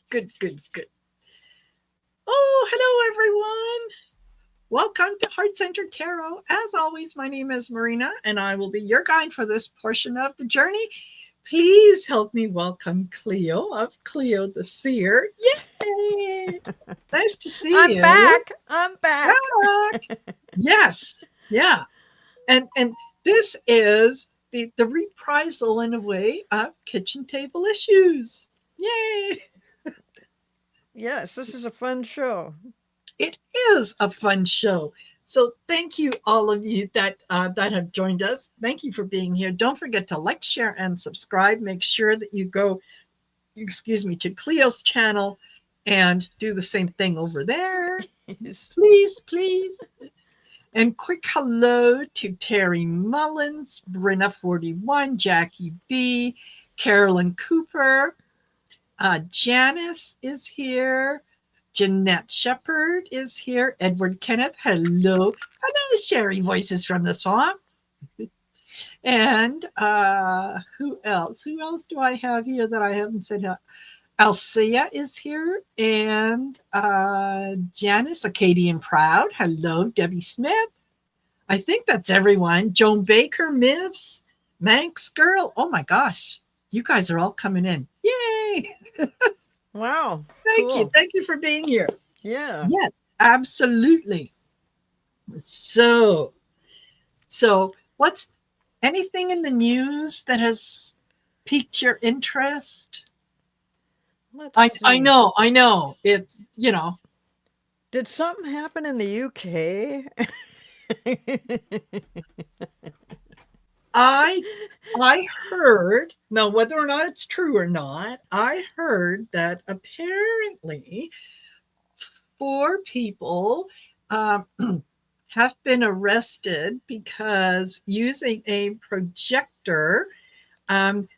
Good, good, good. Oh, hello, everyone. Welcome to Heart Centered Tarot. As always, my name is Marina, and I will be your guide for this portion of the journey. Please help me welcome Cleo of Cleo the Seer. Yay! Nice to see I'm you. back. I'm back. Back. Yes. Yeah. And this is the reprisal in a way of kitchen table issues. Yay! Yes, this is a fun show. It is a fun show. So thank you, all of you that have joined us. Thank you for being here. Don't forget to like, share, and subscribe. Make sure that you go, to Cleo's channel and do the same thing over there. Please, please. And quick hello to Terry Mullins, Brenna41, Jackie B, Carolyn Cooper, Janice is here. Jeanette Shepherd is here. Edward Kenneth, hello. Hello, Sherry Voices from the Swamp. And who else? Who else do I have here that I haven't said? Alcea is here. And Janice, Acadian Proud. Hello, Debbie Smith. I think that's everyone. Joan Baker, Mivs, Manx Girl. Oh my gosh. You guys are all coming in. Yay! Wow. Thank you. Cool. Thank you for being here. Yeah. Yes, absolutely. So, what's anything in the news that has piqued your interest? Let's I see. I know. It's Did something happen in the UK? I I heard now whether or not it's true or not. I heard that apparently 4 people um, have been arrested because using a projector,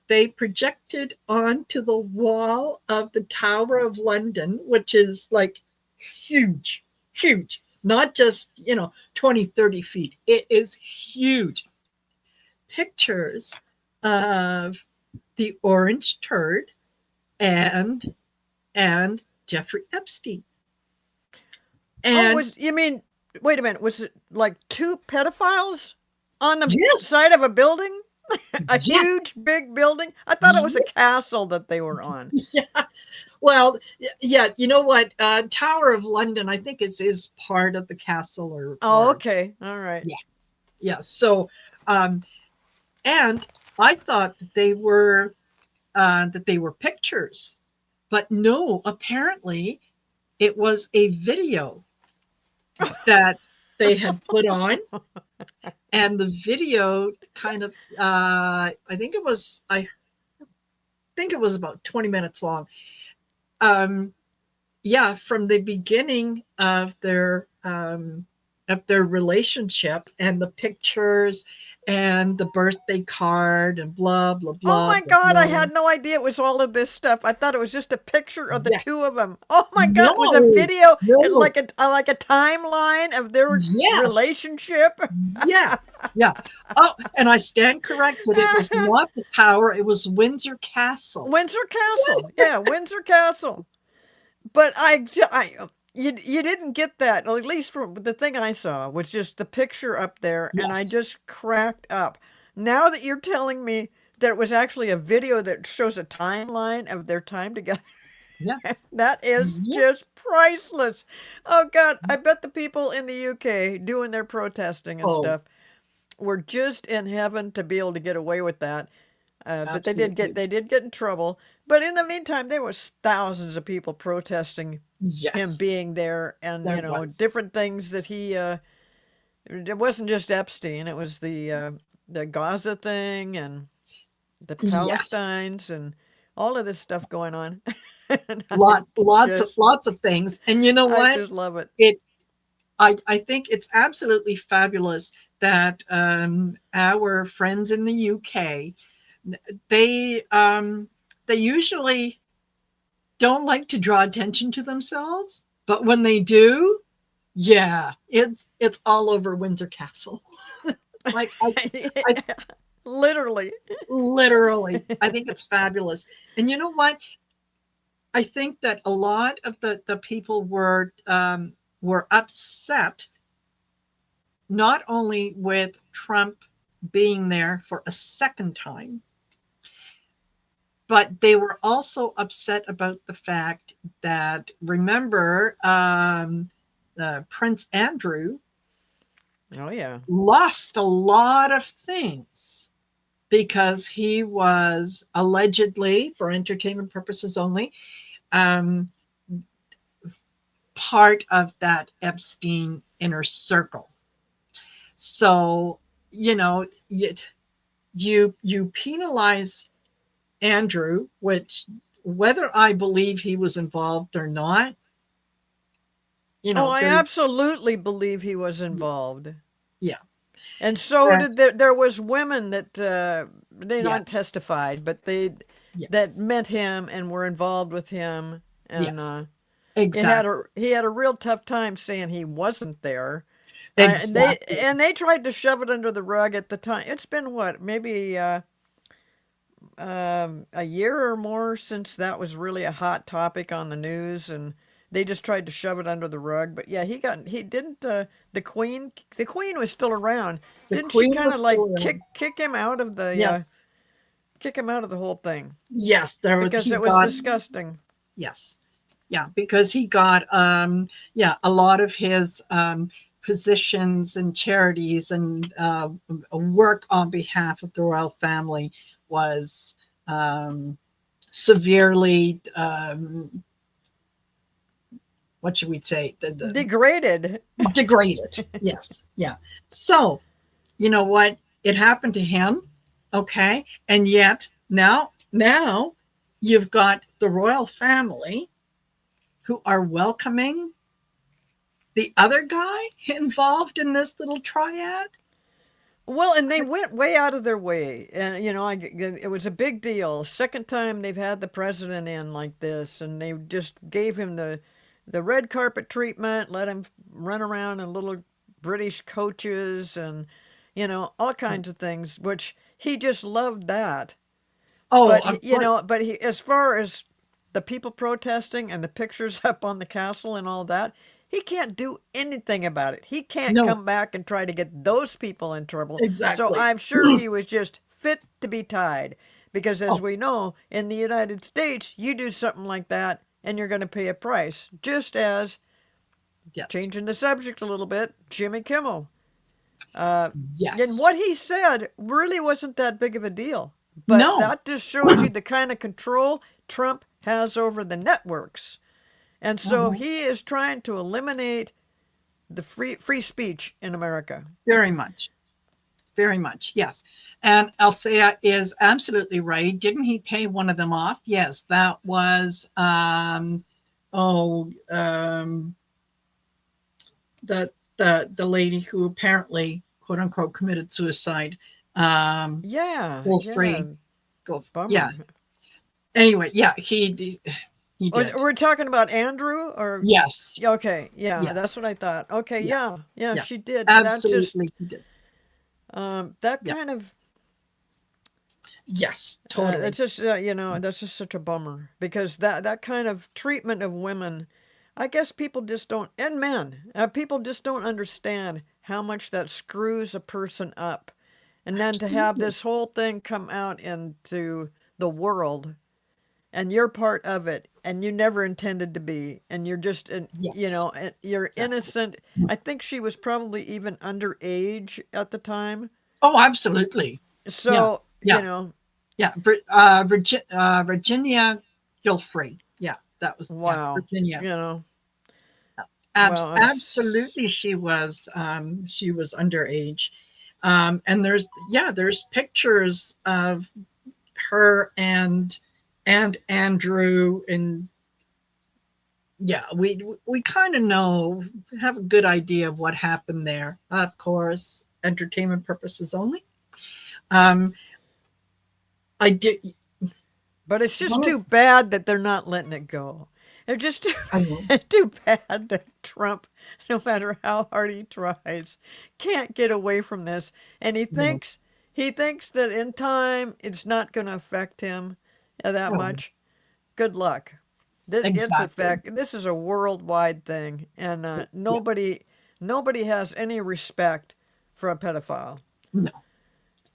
they projected onto the wall of the Tower of London, which is like huge, huge, not just, 20, 30 feet. It is huge. Pictures of the orange turd and Jeffrey Epstein. Oh, And you mean, wait a minute, was it like two pedophiles on the yes, side of a building? A yes, huge, big building? I thought it was a yes. castle that they were on. Yeah. Well, yeah, you know what? Tower of London, I think is part of the castle Oh, or okay. All right. yeah, yeah. So um and I thought that they were pictures, but no, apparently it was a video that they had put on, and the video kind of I think it was about 20 minutes long. Um yeah, from the beginning of their relationship and the pictures and the birthday card and blah blah Oh blah my blah God, I blah. had no idea it was all of this stuff. I thought it was just a picture of the Yes. two of them. Oh my God, it was a No. video, No. like a timeline of their Yes. relationship. Yes. Yeah. Oh, and I stand corrected. It was not the tower. It was Windsor Castle. Windsor Castle. Yeah, Windsor Castle. But you didn't get that. Or at least from the thing I saw was just the picture up there, and I Yes. just cracked up. Now that you're telling me that it was actually a video that shows a timeline of their time together, Yes. that is Yes. just priceless. Oh God, I bet the people in the UK doing their protesting and Oh, stuff were just in heaven to be able to get away with that. But absolutely. they did get in trouble. But in the meantime, there was thousands of people protesting him Yes. being there, and There you know was. different things that he. It wasn't just Epstein; it was the Gaza thing and the Yes. Palestines and all of this stuff going on. And just Lots of things. And you know I what? just love it. It I think it's absolutely fabulous that our friends in the UK they they usually don't like to draw attention to themselves, but when they do, yeah, it's all over Windsor Castle. like I Literally. literally, I think it's fabulous. And you know what? I think that a lot of the people were upset not only with Trump being there for a second time, but they were also upset about the fact that, remember, Prince Andrew Oh yeah. lost a lot of things because he was allegedly, for entertainment purposes only, um, part of that Epstein inner circle. So, you know, you penalize Andrew, which, whether I believe he was involved or not, Oh, I there's, absolutely believe he was involved. yeah, And so uh, did there was women that they not yes, testified, but they that yes, met him and were involved with him, and yes, it had exactly, a he had a real tough time saying he wasn't there. And exactly. they tried to shove it under the rug at the time. It's been what, maybe a year or more since that was really a hot topic on the news, and they just tried to shove it under the rug. But yeah, he didn't. The queen was still around. The Didn't she queen kind of was still like around. Yes, kick him out of the whole thing yes, because he it was got, disgusting. yes, yeah, because he got, yeah, a lot of his positions and charities and work on behalf of the royal family was um, severely, what should we say, Degraded. degraded. Yes, yeah. So, you know what? It happened to him, okay? And yet now you've got the royal family who are welcoming the other guy involved in this little triad. Well, and they went way out of their way, and it was a big deal. Second time they've had the president in like this, and they just gave him the red carpet treatment, let him run around in little British coaches, and all kinds of things, which he just loved that. Oh, But of course. as far as the people protesting and the pictures up on the castle and all that, he can't do anything about it. He can't No, come back and try to get those people in trouble. So exactly. I'm sure he was just fit to be tied. Because as Oh, we know, in the United States, you do something like that and you're going to pay a price. Just as, yes. changing the subject a little bit, Jimmy Kimmel. Uh, and Yes. what he said really wasn't that big of a deal. But No. that just shows you the kind of control Trump has over the networks. And so Mhm. he is trying to eliminate the free speech in America. Very much. Very much. Yes. And Alsea is absolutely right. Didn't he pay one of them off? Yes, that was oh the lady who apparently, quote unquote, committed suicide. Um Yeah, Go yeah. free. Go, yeah. Bummer. Anyway, yeah, he did. We're talking about Andrew or Yes. okay, yeah, that's Yes. what I thought. Okay, Yeah. yeah, yeah, Yeah. she did. That just Absolutely he did. that Yeah. kind of Yes, totally. that's just that's just such a bummer because that kind of treatment of women, I guess people just don't, and men, people just don't understand how much that screws a person up, and then to have Absolutely. this whole thing come out into the world, and you're part of it, and you never intended to be, and you're just Yes. you're Exactly. innocent. I think she was probably even underage at the time, Oh, absolutely. Yeah. so Yeah. Yeah. Virginia Gilfrey. Yeah, that was, yeah, wow, Virginia. well, Absolutely, she was underage. And there's pictures of her and Andrew, and yeah, we kind of know, have a good idea of what happened there. Of course, entertainment purposes only. Um, I did. but it's just One of, too bad that they're not letting it go. They're just I know. too bad that Trump, no matter how hard he tries, can't get away from this. And No. he thinks that in time it's not going to affect him that Oh, much. Good luck. It's a Exactly. fact. This is a worldwide thing, and Yeah. nobody has any respect for a pedophile. No.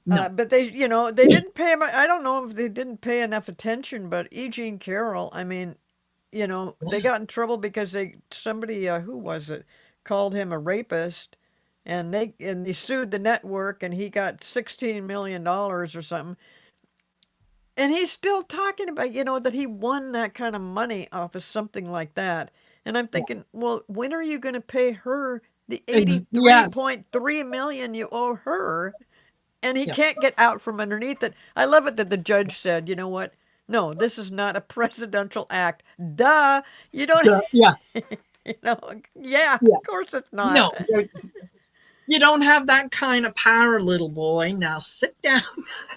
No. But they, they didn't pay him. I don't know if they didn't pay enough attention, but E. Jean Carroll, I mean, they got in trouble because somebody, who was it, called him a rapist, and they sued the network, and he got $16 million or something. And he's still talking about, that he won that kind of money off of something like that. And I'm Yeah. thinking, well, when are you going to pay her the Yes. 83.3 million you owe her? And he Yeah. can't get out from underneath it. I love it that the judge said, you know what? No, this is not a presidential act. Duh. You don't, Yeah. you know, yeah, Yeah. of course it's not. No. You don't have that kind of power, little boy. Now sit down.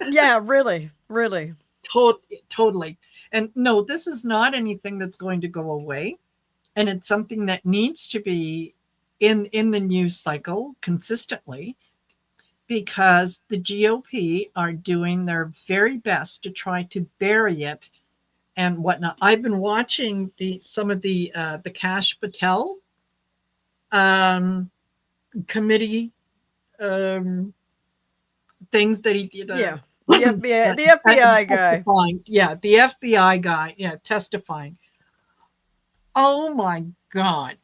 Yeah, really, really. Totally. And no, this is not anything that's going to go away. And it's something that needs to be in the news cycle consistently because the GOP are doing their very best to try to bury it and whatnot. I've been watching some of the Cash Patel um, committee um, things that he did. Yeah. The FBI, Uh, the FBI guy. testifying, yeah, the FBI guy, yeah, testifying. Oh my God!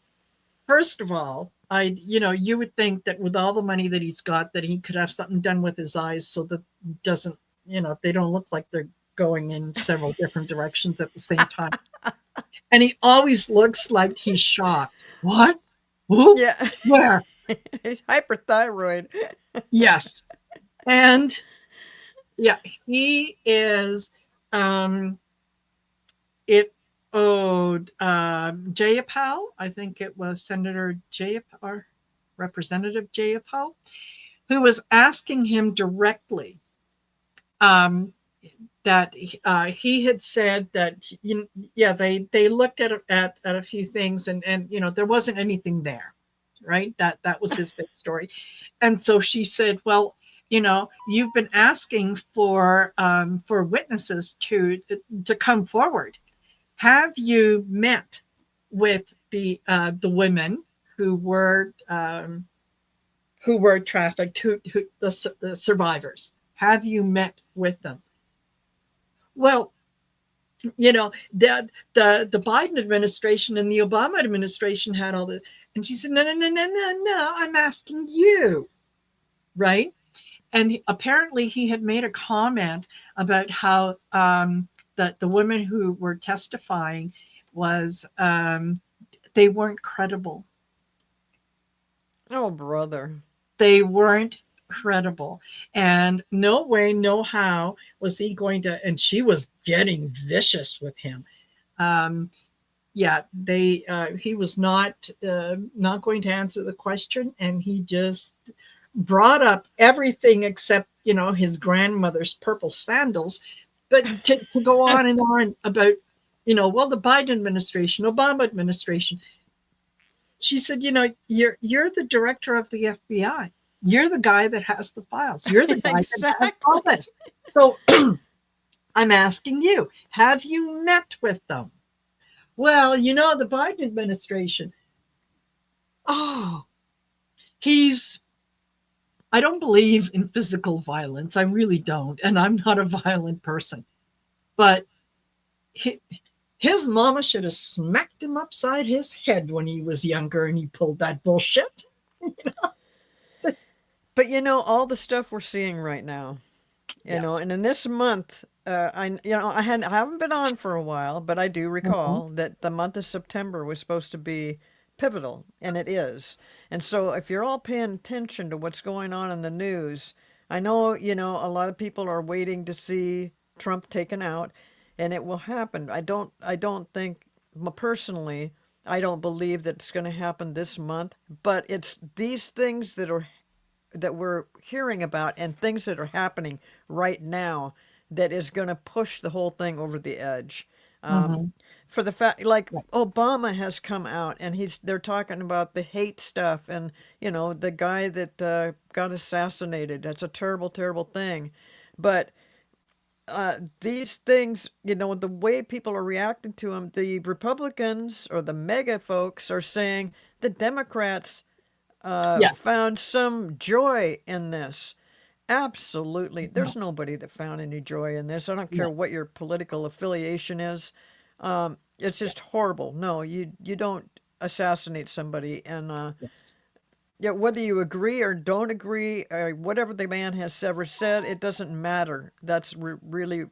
First of all, you would think that with all the money that he's got, that he could have something done with his eyes so that doesn't, they don't look like they're going in several different directions at the same time. And he always looks like he's shocked. What? Who? Yeah. Where? He's hyperthyroid. Yes. And yeah, he is um it owed Jayapal, I think it was Senator Jayapal or Representative Jayapal, who was asking him directly um, that he had said that yeah, they looked at a few things, and there wasn't anything there, right? That was his big story. And so she said, well, you've been asking for witnesses to come forward. Have you met with the women who were trafficked, the survivors? Have you met with them? Well, the Biden administration and the Obama administration had all the, and she said, no, no, no, no, no, no, I'm asking you, right? And apparently he had made a comment about how the women who were testifying was they weren't credible. Oh, brother. They weren't credible. And no way, no how was he going to, and she was getting vicious with him. Um, yeah, he was not going to answer the question, and he just brought up everything except his grandmother's purple sandals, but to go on and on about well, the Biden administration, Obama administration. She said, you're the director of the FBI. You're the guy that has the files. You're the guy that has all Exactly. this. So I'm asking you, have you met with them? Well, the Biden administration. Oh, he's I don't believe in physical violence. I really don't. And I'm not a violent person. But his mama should have smacked him upside his head when he was younger and he pulled that bullshit. But all the stuff we're seeing right now, Yes. and in this month, I haven't been on for a while, but I do Mhm. recall that the month of September was supposed to be pivotal, and it is. And so, if you're all paying attention to what's going on in the news, I know a lot of people are waiting to see Trump taken out, and it will happen. I don't think personally. I don't believe that it's going to happen this month, but it's these things that we're hearing about and things that are happening right now that is going to push the whole thing over the edge. Um, Mhm. for the fact, like Right. Obama has come out and they're talking about the hate stuff and the guy that got assassinated. That's a terrible, terrible thing, but these things, the way people are reacting to them, the Republicans or the mega folks are saying the Democrats Yes, found some joy in this. Absolutely. There's nobody that found any joy in this. I don't care no, what your political affiliation is. It's yeah, just horrible. No, you don't assassinate somebody. And yes, yeah, whether you agree or don't agree, or whatever the man has ever said, it doesn't matter. That's really.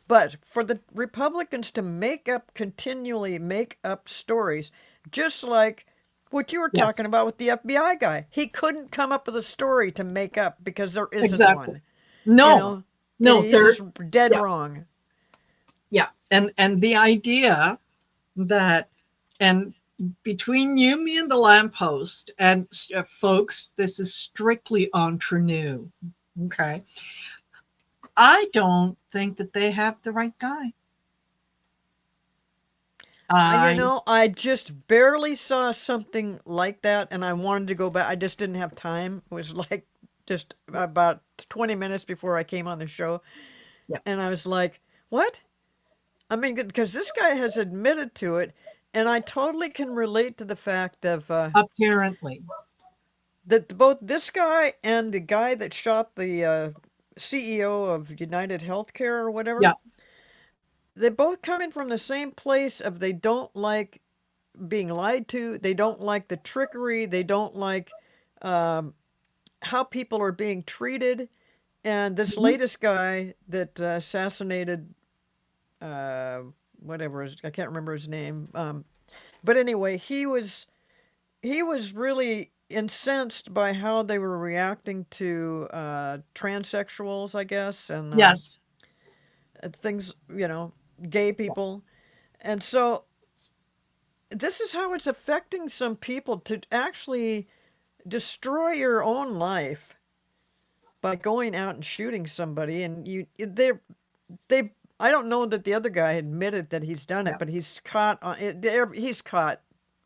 But for the Republicans to continually make up stories, just like what you were yes, talking about with the FBI guy, he couldn't come up with a story to make up because there isn't exactly. one. You No, know, no, he's they're just dead yeah, wrong. yeah, and the idea that and between you, me, and the lamppost, and folks, this is strictly entre nous. Okay, I don't think that they have the right guy. I I just barely saw something like that, and I wanted to go back. I just didn't have time. It was like just about 20 minutes before I came on the show, yeah, and I was like, "What?" I mean, because this guy has admitted to it, and I totally can relate to the fact of apparently, that both this guy and the guy that shot the CEO of United Healthcare or whatever, yeah, they both coming from the same place of they don't like being lied to. They don't like the trickery. They don't like um, how people are being treated. And this mhm, latest guy that assassinated, uh, whatever, I can't remember his name. But anyway, he was really incensed by how they were reacting to transsexuals, I guess, and yes, things, gay yeah, people. And so this is how it's affecting some people to actually destroy your own life by going out and shooting somebody. And they I don't know that the other guy admitted that he's done it, yeah. but he's caught on it. He's caught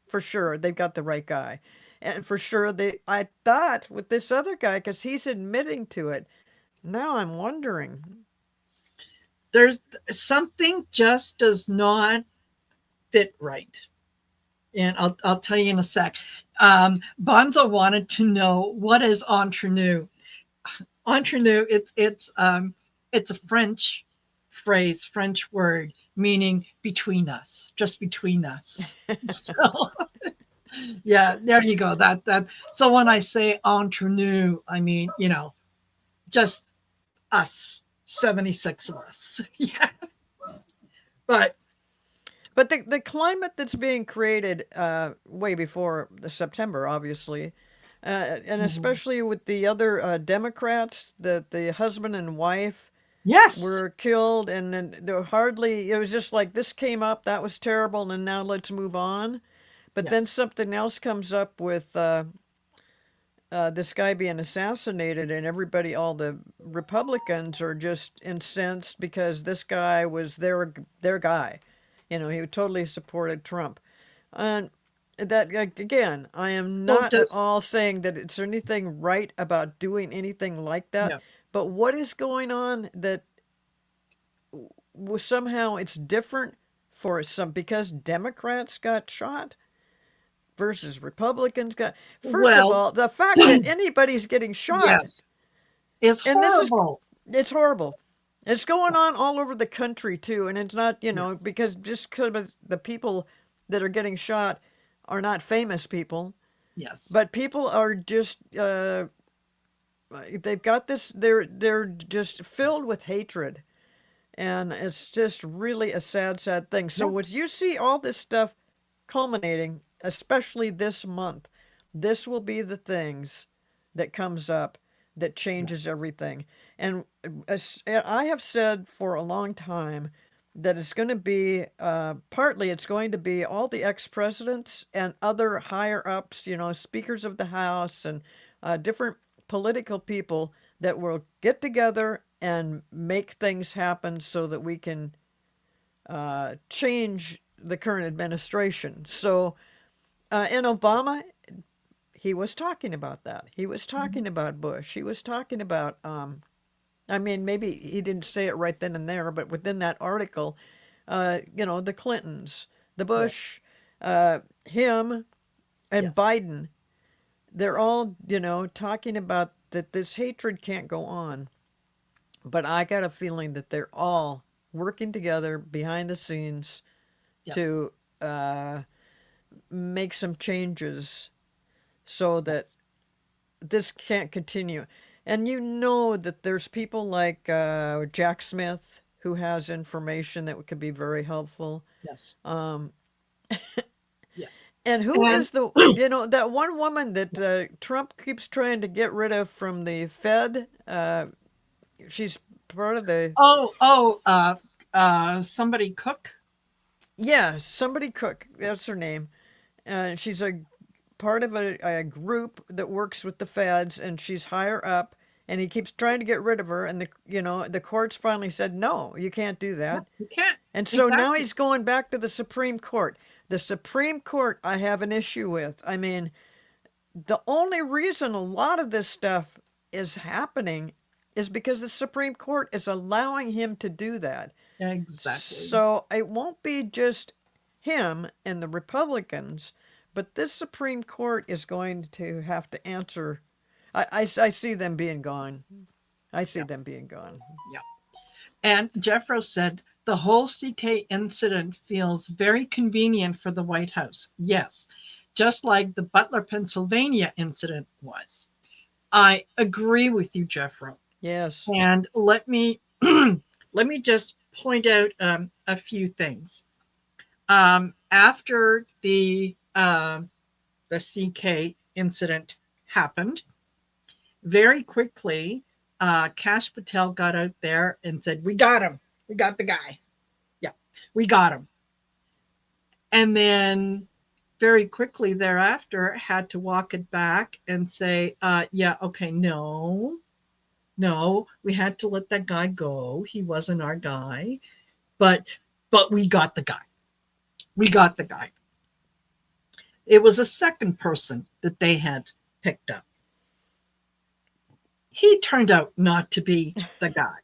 for sure. They've got the right guy, and for sure I thought with this other guy because he's admitting to it. Now I'm wondering. There's something just does not fit right, and I'll tell you in a sec. Bonzo wanted to know what is entre nous. Entre nous, it's a French phrase, French word meaning between us, just between us. So yeah, there you go. That so when I say entre nous, I mean, just us, 76 of us. Yeah. But But the climate that's being created way before the September, obviously, and especially with the other Democrats, that the husband and wife yes, were killed, and then there hardly, it was just like this came up, that was terrible, and now let's move on. But then yes, something else comes up with this guy being assassinated, and everybody, all the Republicans are just incensed because this guy was their guy. He totally supported Trump. And that, again, I am well, not at does all saying that it's anything right about doing anything like that. no. But what is going on that somehow it's different for some because Democrats got shot versus Republicans got. First of Well, all, the fact that anybody's getting shot, yes, it's and horrible. it's horrible. It's going on all over the country too, and it's not, Yes, because just because the people that are getting shot are not famous people, yes, but people are just they've got this. They're just filled with hatred, and it's just really a sad, sad thing. So yes, when you see all this stuff culminating, especially this month, this will be the things that comes up that yeah, changes everything. And I have said for a long time that it's going to be partly it's going to be all the ex-presidents and other higher ups, speakers of the House and different political people that will get together and make things happen so that we can change the current administration. So, in Obama, he was talking about that. He was mhm, talking about Bush. He was talking about I mean, maybe he didn't say it right then and there, but within that article, the Clintons, the Right. Bush, him, and Yes. Biden, they're all, talking about that this hatred can't go on. But I got a feeling that they're all working together behind the scenes Yep. to uh, make some changes so that Yes. this can't continue. And you know that there's people like Jack Smith who has information that could be very helpful. Yes. Um, Yeah. and who And is that one woman that Trump keeps trying to get rid of from the Fed? She's part of the, somebody cook. yeah, somebody Cook. That's her name. She's a part of a group that works with the feds, and she's higher up. And he keeps trying to get rid of her, and the courts finally said no, you can't do No, that. you can't. And so now Exactly. he's going back to the Supreme Court. The Supreme Court, I have an issue with. I mean, the only reason a lot of this stuff is happening is because the Supreme Court is allowing him to do that. Exactly. So it won't be just him and the Republicans, but this Supreme Court is going to have to answer. I see them being gone. I see Yeah. them being gone. Yeah. And Jeffro said the whole CK incident feels very convenient for the White House. Yes, just like the Butler, Pennsylvania incident was. I agree with you, Jeffro. Yes. And let me just point out a few things. After the CK incident happened, very quickly, Cash Patel got out there and said, "We got him. We got the guy. Yeah, we got him." And then very quickly thereafter had to walk it back and say, "Yeah, okay, no, no, we had to let that guy go. He wasn't our guy, but we got the guy. We got the guy." It was a second person that they had picked up. He turned out not to be the guy.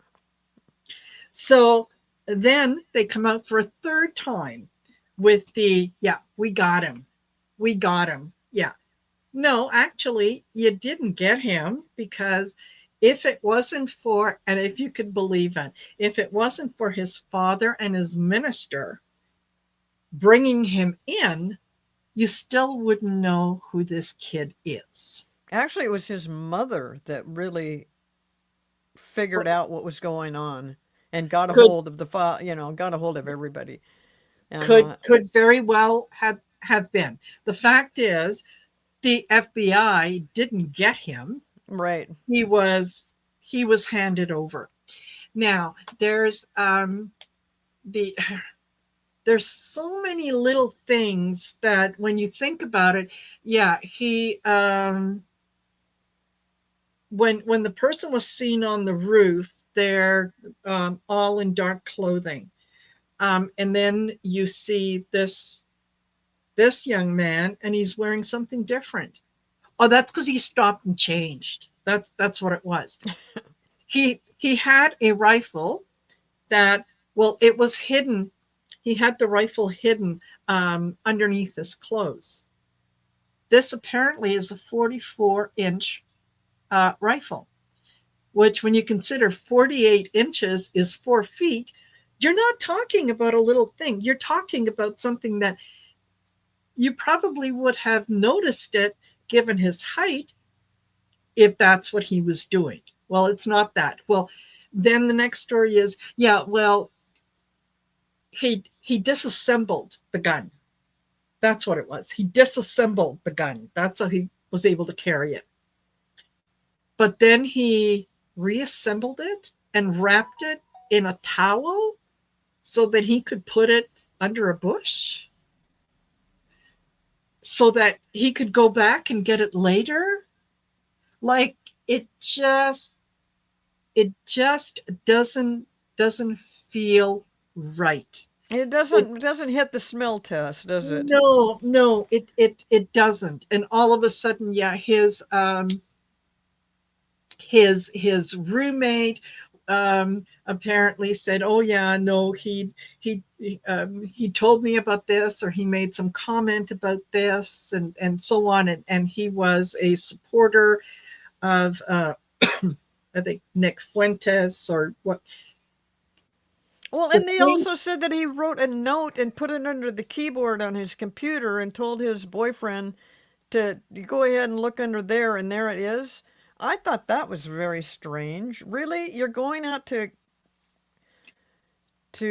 So then they come out for a third time with yeah, we got him. We got him. Yeah. No, actually, you didn't get him because if it wasn't for, and if you could believe it, if it wasn't for his father and his minister bringing him in, you still wouldn't know who this kid is. Actually, it was his mother that really figured out what was going on and got a Could hold of got a hold of everybody. And could very well have been. The fact is, the FBI didn't get him. right. He was he was handed over. Now the there's so many little things that when you think about it, yeah, he when the person was seen on the roof, they're all in dark clothing, and then you see this young man, and he's wearing something different. Oh, that's because he stopped and changed. That's what it was. He had a rifle that, well, it was hidden. He had the rifle hidden underneath his clothes. This apparently is a 44-inch rifle, which, when you consider 48 inches is 4 feet, you're not talking about a little thing. You're talking about something that you probably would have noticed it given his height if that's what he was doing. Well, it's not that. Well, then the next story is, yeah, well, he disassembled the gun. That's what it was. He disassembled the gun. That's how he was able to carry it. But then he reassembled it and wrapped it in a towel so that he could put it under a bush so that he could go back and get it later. Like, it just it just doesn't feel right. It It, doesn't hit the smell test, does it? no, no, it doesn't. And all of a sudden, yeah, his roommate, apparently said, "Oh yeah, no, he told me about this, or he made some comment about this, and so on." And he was a supporter of I think Nick Fuentes or what Well, the and they thing. also said that he wrote a note and put it under the keyboard on his computer and told his boyfriend to go ahead and look under there, and there it is. I thought that was very strange. Really? You're going out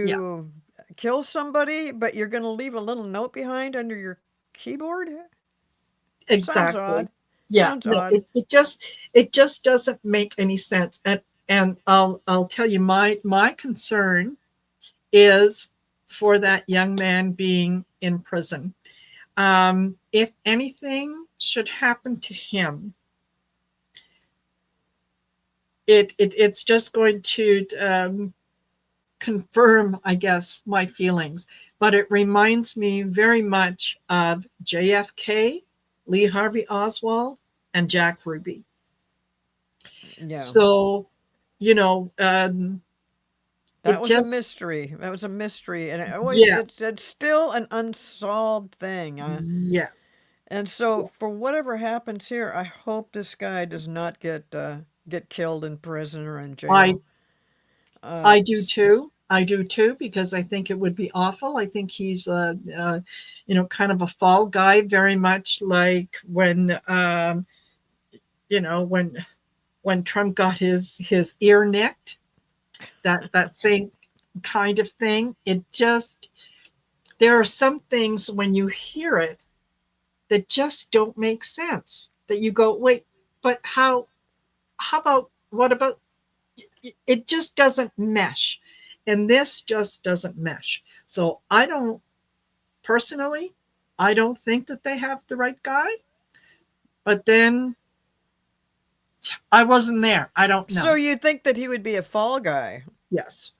Yeah, to kill somebody, but you're going to leave a little note behind under your keyboard? Sounds exactly. odd. Yeah, Sounds no, odd. it just doesn't make any sense. And I'll tell you, my concern is for that young man being in prison. If anything should happen to him, it's just going to confirm, I guess, my feelings. But it reminds me very much of JFK, Lee Harvey Oswald, and Jack Ruby. Yeah. So, you know, That it was a just, mystery. That was a mystery, and it always yeah, it's still an unsolved thing. yes. And so, for whatever happens here, I hope this guy does not get killed in prison or in I jail. I do too. I do too because I think it would be awful. I think he's kind of a fall guy, very much like when when Trump got his ear nicked, that same kind of thing. It just there are some things when you hear it that just don't make sense. That you go, wait, but how about what about it just doesn't mesh. And this just doesn't mesh. So I don't personally, I don't think that they have the right guy. But then I wasn't there. I don't So know. you think that he would be a fall guy Yes.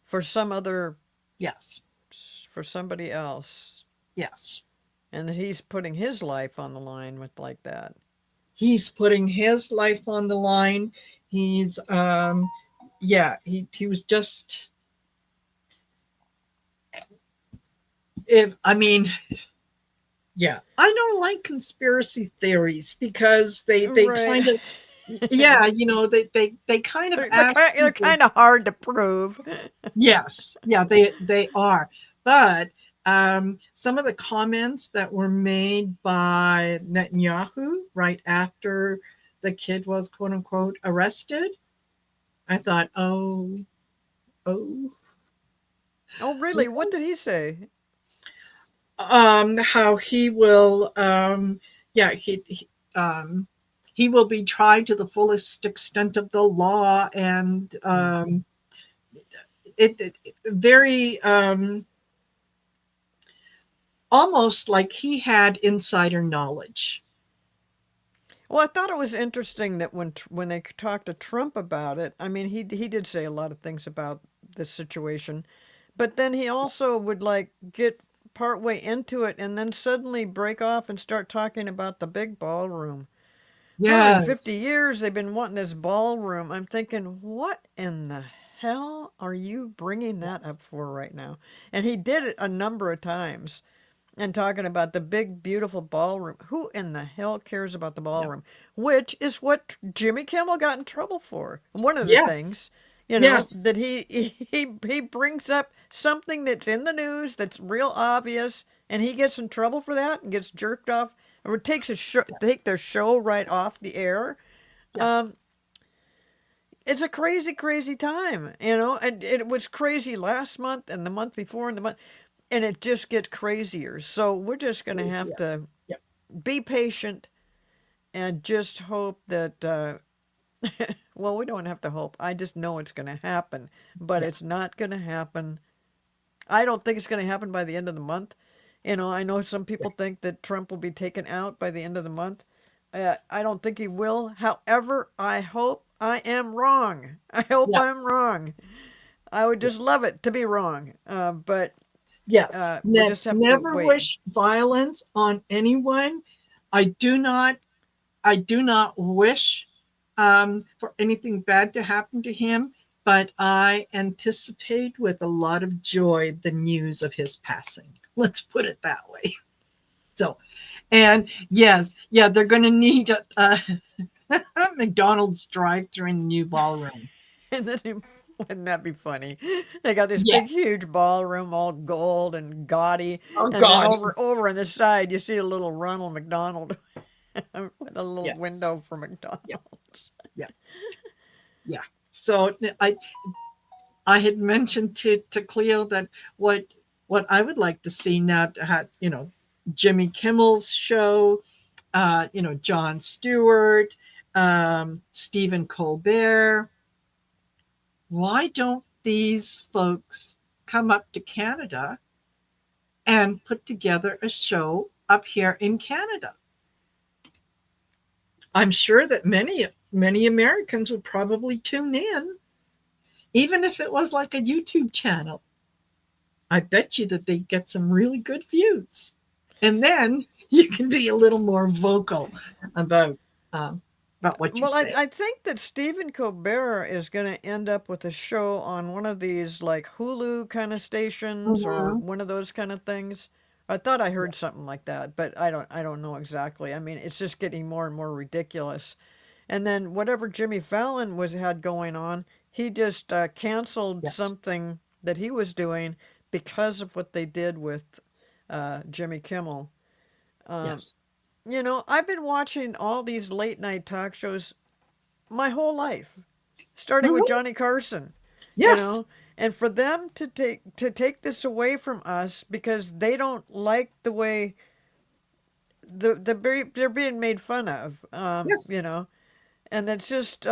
for some other Yes. for somebody else, Yes. and that he's putting his life on the line with like that. He's putting his life on the line. He's yeah, he was just if I mean, yeah. I don't like conspiracy theories because they Right. kind of yeah, they kind of ask They're people. kind of hard to prove. Yes, yeah, they are. But some of the comments that were made by Netanyahu right after the kid was quote unquote arrested, I thought, oh, Oh, really? What did he say? how he will, yeah, he will be tried to the fullest extent of the law, and Hmm. it very almost like he had insider knowledge. Well, I thought it was interesting that when they talked to Trump about it, I mean, he did say a lot of things about this situation, but then he also would like get partway into it and then suddenly break off and start talking about the big ballroom. Yes, 150 years they've been wanting this ballroom. I'm thinking, what in the hell are you bringing that yes, up for right now? And he did it a number of times and talking about the big, beautiful ballroom. Who in the hell cares about the yeah, ballroom? Which is what Jimmy Kimmel got in trouble for. One of the yes, things, yes, that he brings up something that's in the news that's real obvious, and he gets in trouble for that and gets jerked off, or takes take their show right off the air. yes, Um, it's a crazy, crazy time, and it was crazy last month and the month before and the month, and it just gets crazier. So we're just going to have yeah, to yeah, be patient and just hope that, well, we don't have to hope. I just know it's going to happen, but yeah, it's not going to happen. I don't think it's going to happen by the end of the month. I know some yeah, people think that Trump will be taken out by the end of the month. I don't think he will. However, I hope I am wrong. I hope yes, I'm wrong. I would yeah, just love it to be wrong. But yes. we just have to Never wait. wish violence on anyone. I do not. I do not wish for anything bad to happen to him, but I anticipate with a lot of joy the news of his passing. Let's put it that way. So, and yes, yeah, they're going to need a McDonald's drive-through in the new ballroom. And then wouldn't that be funny? They got this big, Yes. huge ballroom, all gold and gaudy, Oh and then God. over on the side, you see a little Ronald McDonald with a little Yes. window for Yeah. McDonald's. Yeah. Yeah. So I had mentioned to Cleo that what what I would like to see now to have, Jimmy Kimmel's show, Jon Stewart, Stephen Colbert. Why don't these folks come up to Canada and put together a show up here in Canada? I'm sure that many Americans would probably tune in, even if it was like a YouTube channel. I bet you that they get some really good views. And then you can be a little more vocal about um, about what you Well, say. I think that Stephen Colbert is going to end up with a show on one of these like Hulu kind of stations or Mhm. one of those kind of things. I thought I Yeah. heard something like that, but I don't know exactly. I mean, it's just getting more and more ridiculous. And then whatever Jimmy Fallon was had going on, he just canceled Yes. something that he was doing because of what they did with Jimmy Kimmel. Um, Yes. I've been watching all these late night talk shows my whole life, starting with Mhm. Johnny Carson, you Yes. know, and for them to take this away from us because they don't like the way they're being made fun of, Yes. and it's just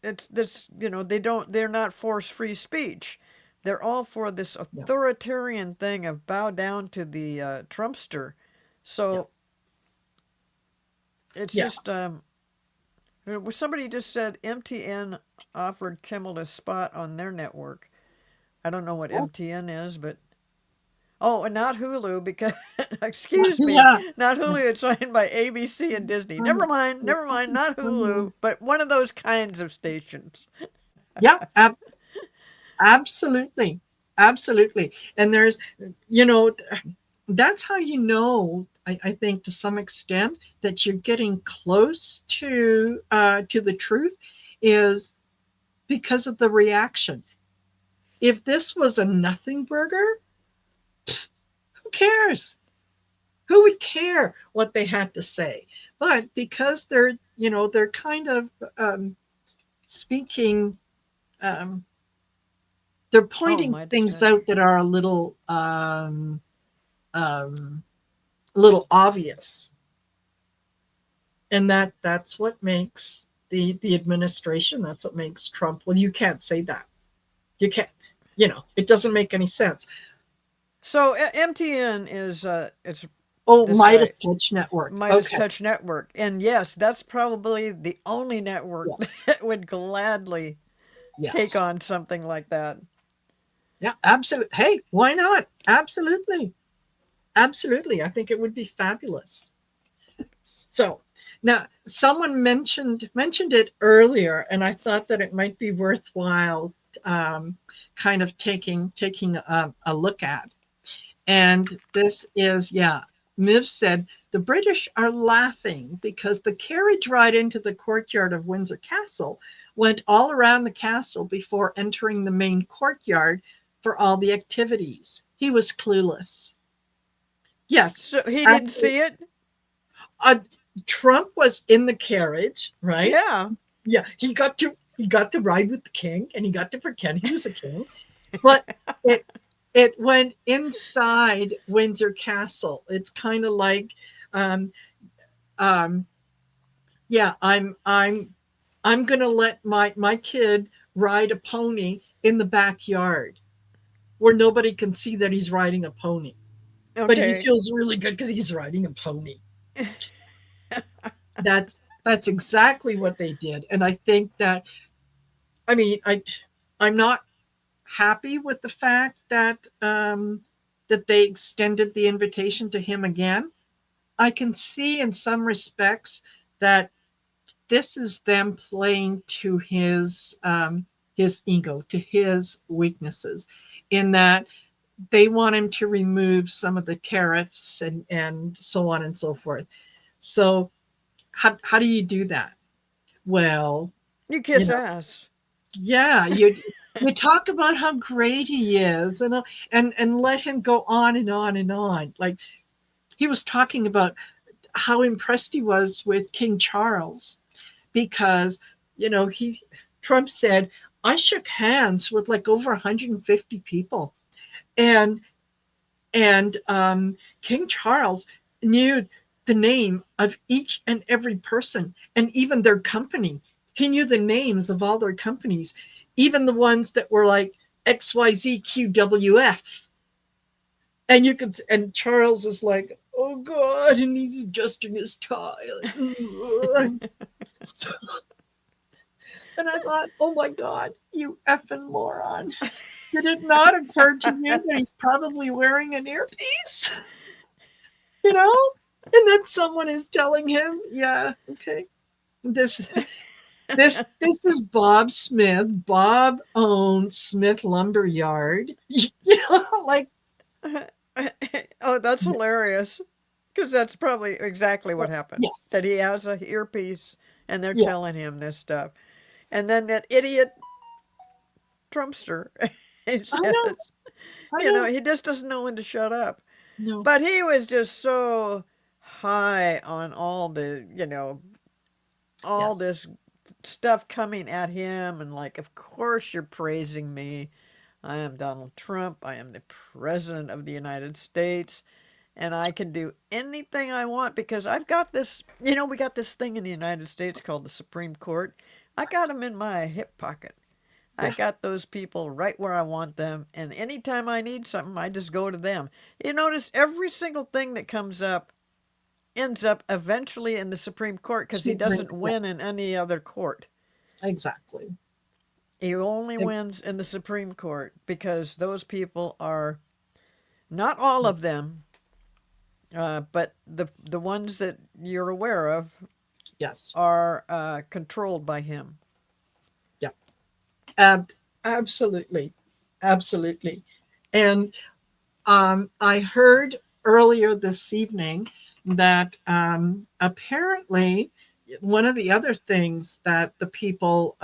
it's this they're not for free speech. They're all for this Yeah. authoritarian thing of bow down to the Trumpster. Yeah. So it's Yes. just somebody just said MTN offered Kimmel a spot on their network. I don't know what Oh. MTN is, but oh, and not Hulu because excuse me, Yeah. not Yeah. Hulu. It's owned by ABC and Disney. Mhm. Never mind, not Mhm. Hulu, but one of those kinds of stations. Yeah. Absolutely. Absolutely. And you know, that's how I think to some extent that you're getting close to the truth is because of the reaction. If this was a nothing burger, who cares? Who would care what they had to say? But because they're kind of um, speaking, um, they're Oh, pointing my things discussion. out that are a little obvious, and that's what makes the administration. That's what makes Trump. Well, you can't say that. You can't. It doesn't make any sense. So MTN is it's Oh, this guy Midas Touch Network. Midas Okay. Touch Network, and yes, that's probably the only network Yes. that would gladly take Yes. on something like that. Yeah. Absolutely. Hey, why not? Absolutely. Absolutely. I think it would be fabulous. So now someone mentioned it earlier, and I thought that it might be worthwhile um, kind of taking a look at. And this is, yeah, Miv said the British are laughing because the carriage ride into the courtyard of Windsor Castle went all around the castle before entering the main courtyard for all the activities. He was clueless. Yes, So he didn't actually, see it. uh, Trump was in the carriage, right? Yeah. Yeah, he got to ride with the king, and he got to pretend he was a king. But it it went inside Windsor Castle. It's kind of like, um, um, yeah, I'm gonna let my kid ride a pony in the backyard where nobody can see that he's riding a pony, but he Okay. feels really good because he's riding a pony. That's exactly what they did, and I think that I mean I'm not happy with the fact that they extended the invitation to him again. I can see in some respects that this is them playing to his ego, to his weaknesses, in that they want him to remove some of the tariffs and so on and so forth. So how do you do that? Well, You you kiss know, ass. yeah, you talk about how great he is, and let him go on and on and on. Like he was talking about how impressed he was with King Charles because he Trump said, I shook hands with like over 150 people, and King Charles knew the name of each and every person and even their company. He knew the names of all their companies, even the ones that were like XYZQWF. And Charles is like, oh God, and he's adjusting his tie. Like, so, and I thought, oh my God, you effing moron. Did it not occur to you that he's probably wearing an earpiece? you know? And then someone is telling him, yeah, okay. This this is Bob Smith. Bob owns Smith Lumber Yard. Like Oh, that's hilarious. Because that's probably exactly what happened. yes, That he has a earpiece and they're yes. telling him this stuff. And then that idiot Trumpster, he I know, says, I know. he just doesn't know when to shut up. No, But he was just so high on all yes, this stuff coming at him. And like, of course you're praising me. I am Donald Trump. I am the President of the United States. And I can do anything I want because I've got this, we got this thing in the United States called the Supreme Court. I got yes, them in my hip pocket. I yeah, got those people right where I want them. And anytime I need something, I just go to them. You notice every single thing that comes up ends up eventually in the Supreme Court because he doesn't yeah, win in any other court. exactly. He only wins in the Supreme Court because those people are, not all of them, but the ones that you're aware of Yes, are controlled by him. yeah, Ab- absolutely, absolutely. And I heard earlier this evening that apparently one of the other things that the people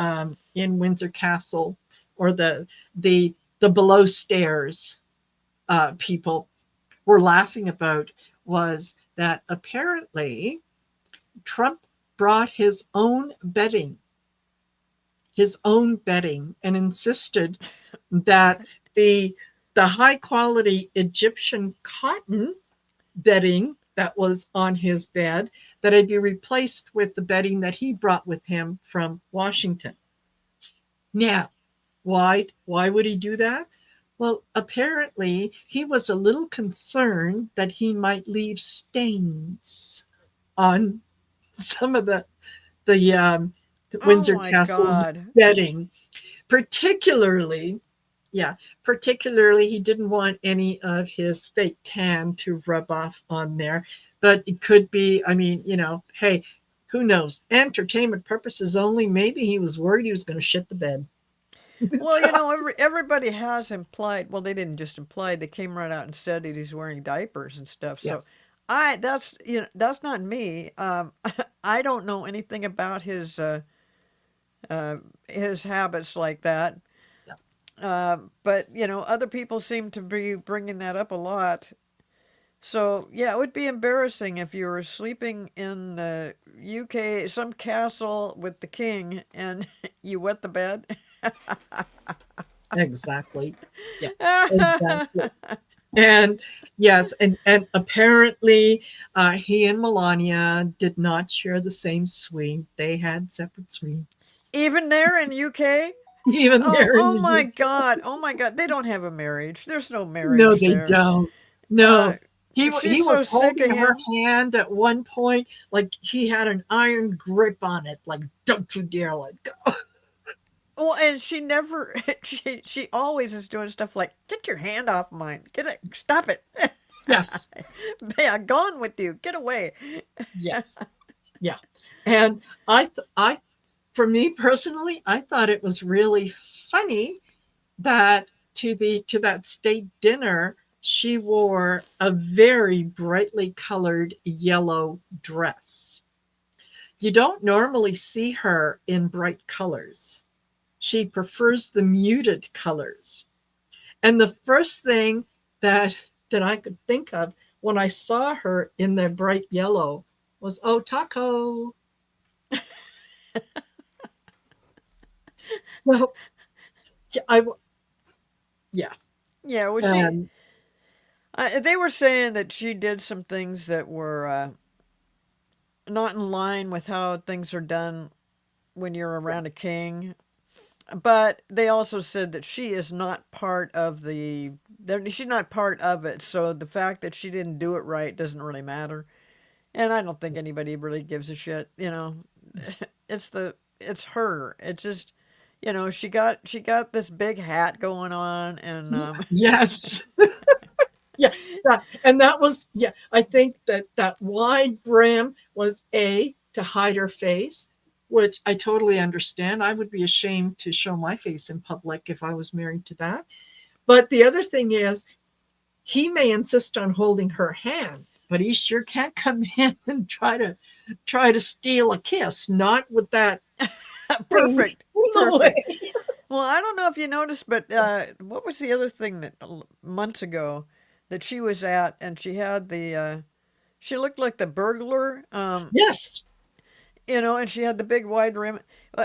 in Windsor Castle, or the the below stairs people were laughing about, was that apparently Trump brought his own bedding and insisted that the the high quality Egyptian cotton bedding that was on his bed, that it be replaced with the bedding that he brought with him from Washington. Now, why would he do that? Well, apparently he was a little concerned that he might leave stains on some of the Oh Windsor my Castle's God. bedding, particularly. Yeah, particularly he didn't want any of his fake tan to rub off on there. But it could be, I mean, hey, who knows? Entertainment purposes only. Maybe he was worried he was going to shit the bed. Well, So, everybody has implied. Well, they didn't just imply; they came right out and said that he's wearing diapers and stuff. So, yes. that's not me. I don't know anything about uh, his habits like that. Yeah. But other people seem to be bringing that up a lot. So yeah, it would be embarrassing if you were sleeping in the UK, some castle with the king, and you wet the bed. Exactly. Yeah, exactly. And yes, and apparently he and Melania did not share the same suite. They had separate suites. Even there in UK? Even Oh, there in oh the my UK. God. Oh my God. They don't have a marriage. There's no No, marriage they there. don't. Uh, No. He she's so was sick of holding her him. hand at one point, like he had an iron grip on it, like, don't you dare let go. Well, and she never, she always is doing stuff like, get your hand off mine. Get it, stop it. Yes. Yeah, gone with you. Get away. Yes. Yeah. And for me personally, I thought it was really funny that to that state dinner, she wore a very brightly colored yellow dress. You don't normally see her in bright colors. She prefers the muted colors. And the first thing that that I could think of when I saw her in that bright yellow was, oh, taco. So yeah, yeah. Yeah, well, Um, they were saying that she did some things that were not in line with how things are done when you're yeah, around a king. But they also said that she is not part of she's not part of it. So the fact that she didn't do it right doesn't really matter. And I don't think anybody really gives a shit. It's her. It's just, she got this big hat going on, and yes. Yeah, and that was, yeah, I think that that wide brim was a to hide her face, which I totally understand. I would be ashamed to show my face in public if I was married to that. But the other thing is, he may insist on holding her hand, but he sure can't come in and try to steal a kiss, not with that thing perfect, in the perfect. way. Well, I don't know if you noticed, but what was the other thing that months ago that she was at, and she had she looked like the burglar, Yes, and she had the big wide rim.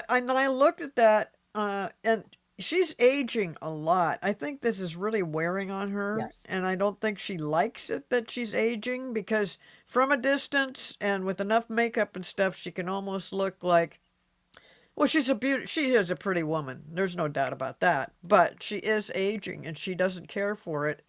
And I looked at that, and she's aging a lot. I think this is really wearing on her, yes, and I don't think she likes it that she's aging because from a distance and with enough makeup and stuff, she can almost look like, well, she is a pretty woman. There's no doubt about that. But she is aging and she doesn't care for it.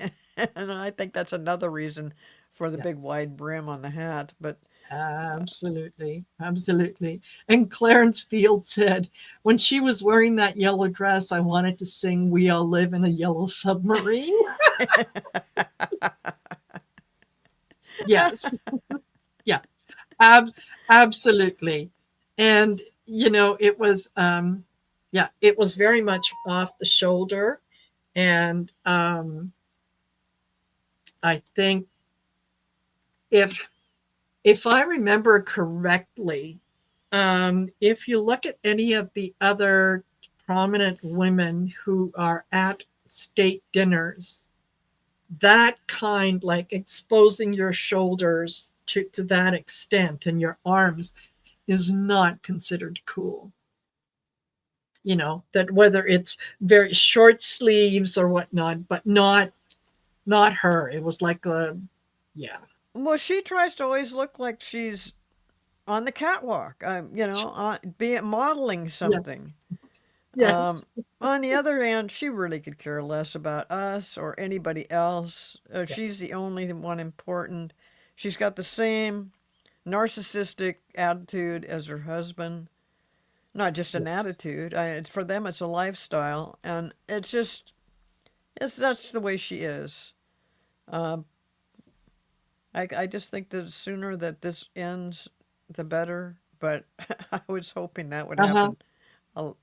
And I think that's another reason for the big yes. wide brim on the hat. But Absolutely, absolutely. And Clarence Field said, when she was wearing that yellow dress, I wanted to sing "We All Live in a Yellow Submarine." Yes, yeah, ab- absolutely. And it was, yeah, it was very much off the shoulder. And I think if if I remember correctly, if you look at any of the other prominent women who are at state dinners, that kind, like exposing your shoulders to that extent and your arms, is not considered cool. That whether it's very short sleeves or whatnot, but not her. It was like a, yeah, well, she tries to always look like she's on the catwalk, be it modeling yes, something. yes, On the other hand, she really could care less about us or anybody else. She's yes, the only one important. She's got the same narcissistic attitude as her husband. Not just an yes. attitude. For them, it's a lifestyle, and it's just that's the way she is. Um, I just think the sooner that this ends, the better. But I was hoping that would Uh-huh. happen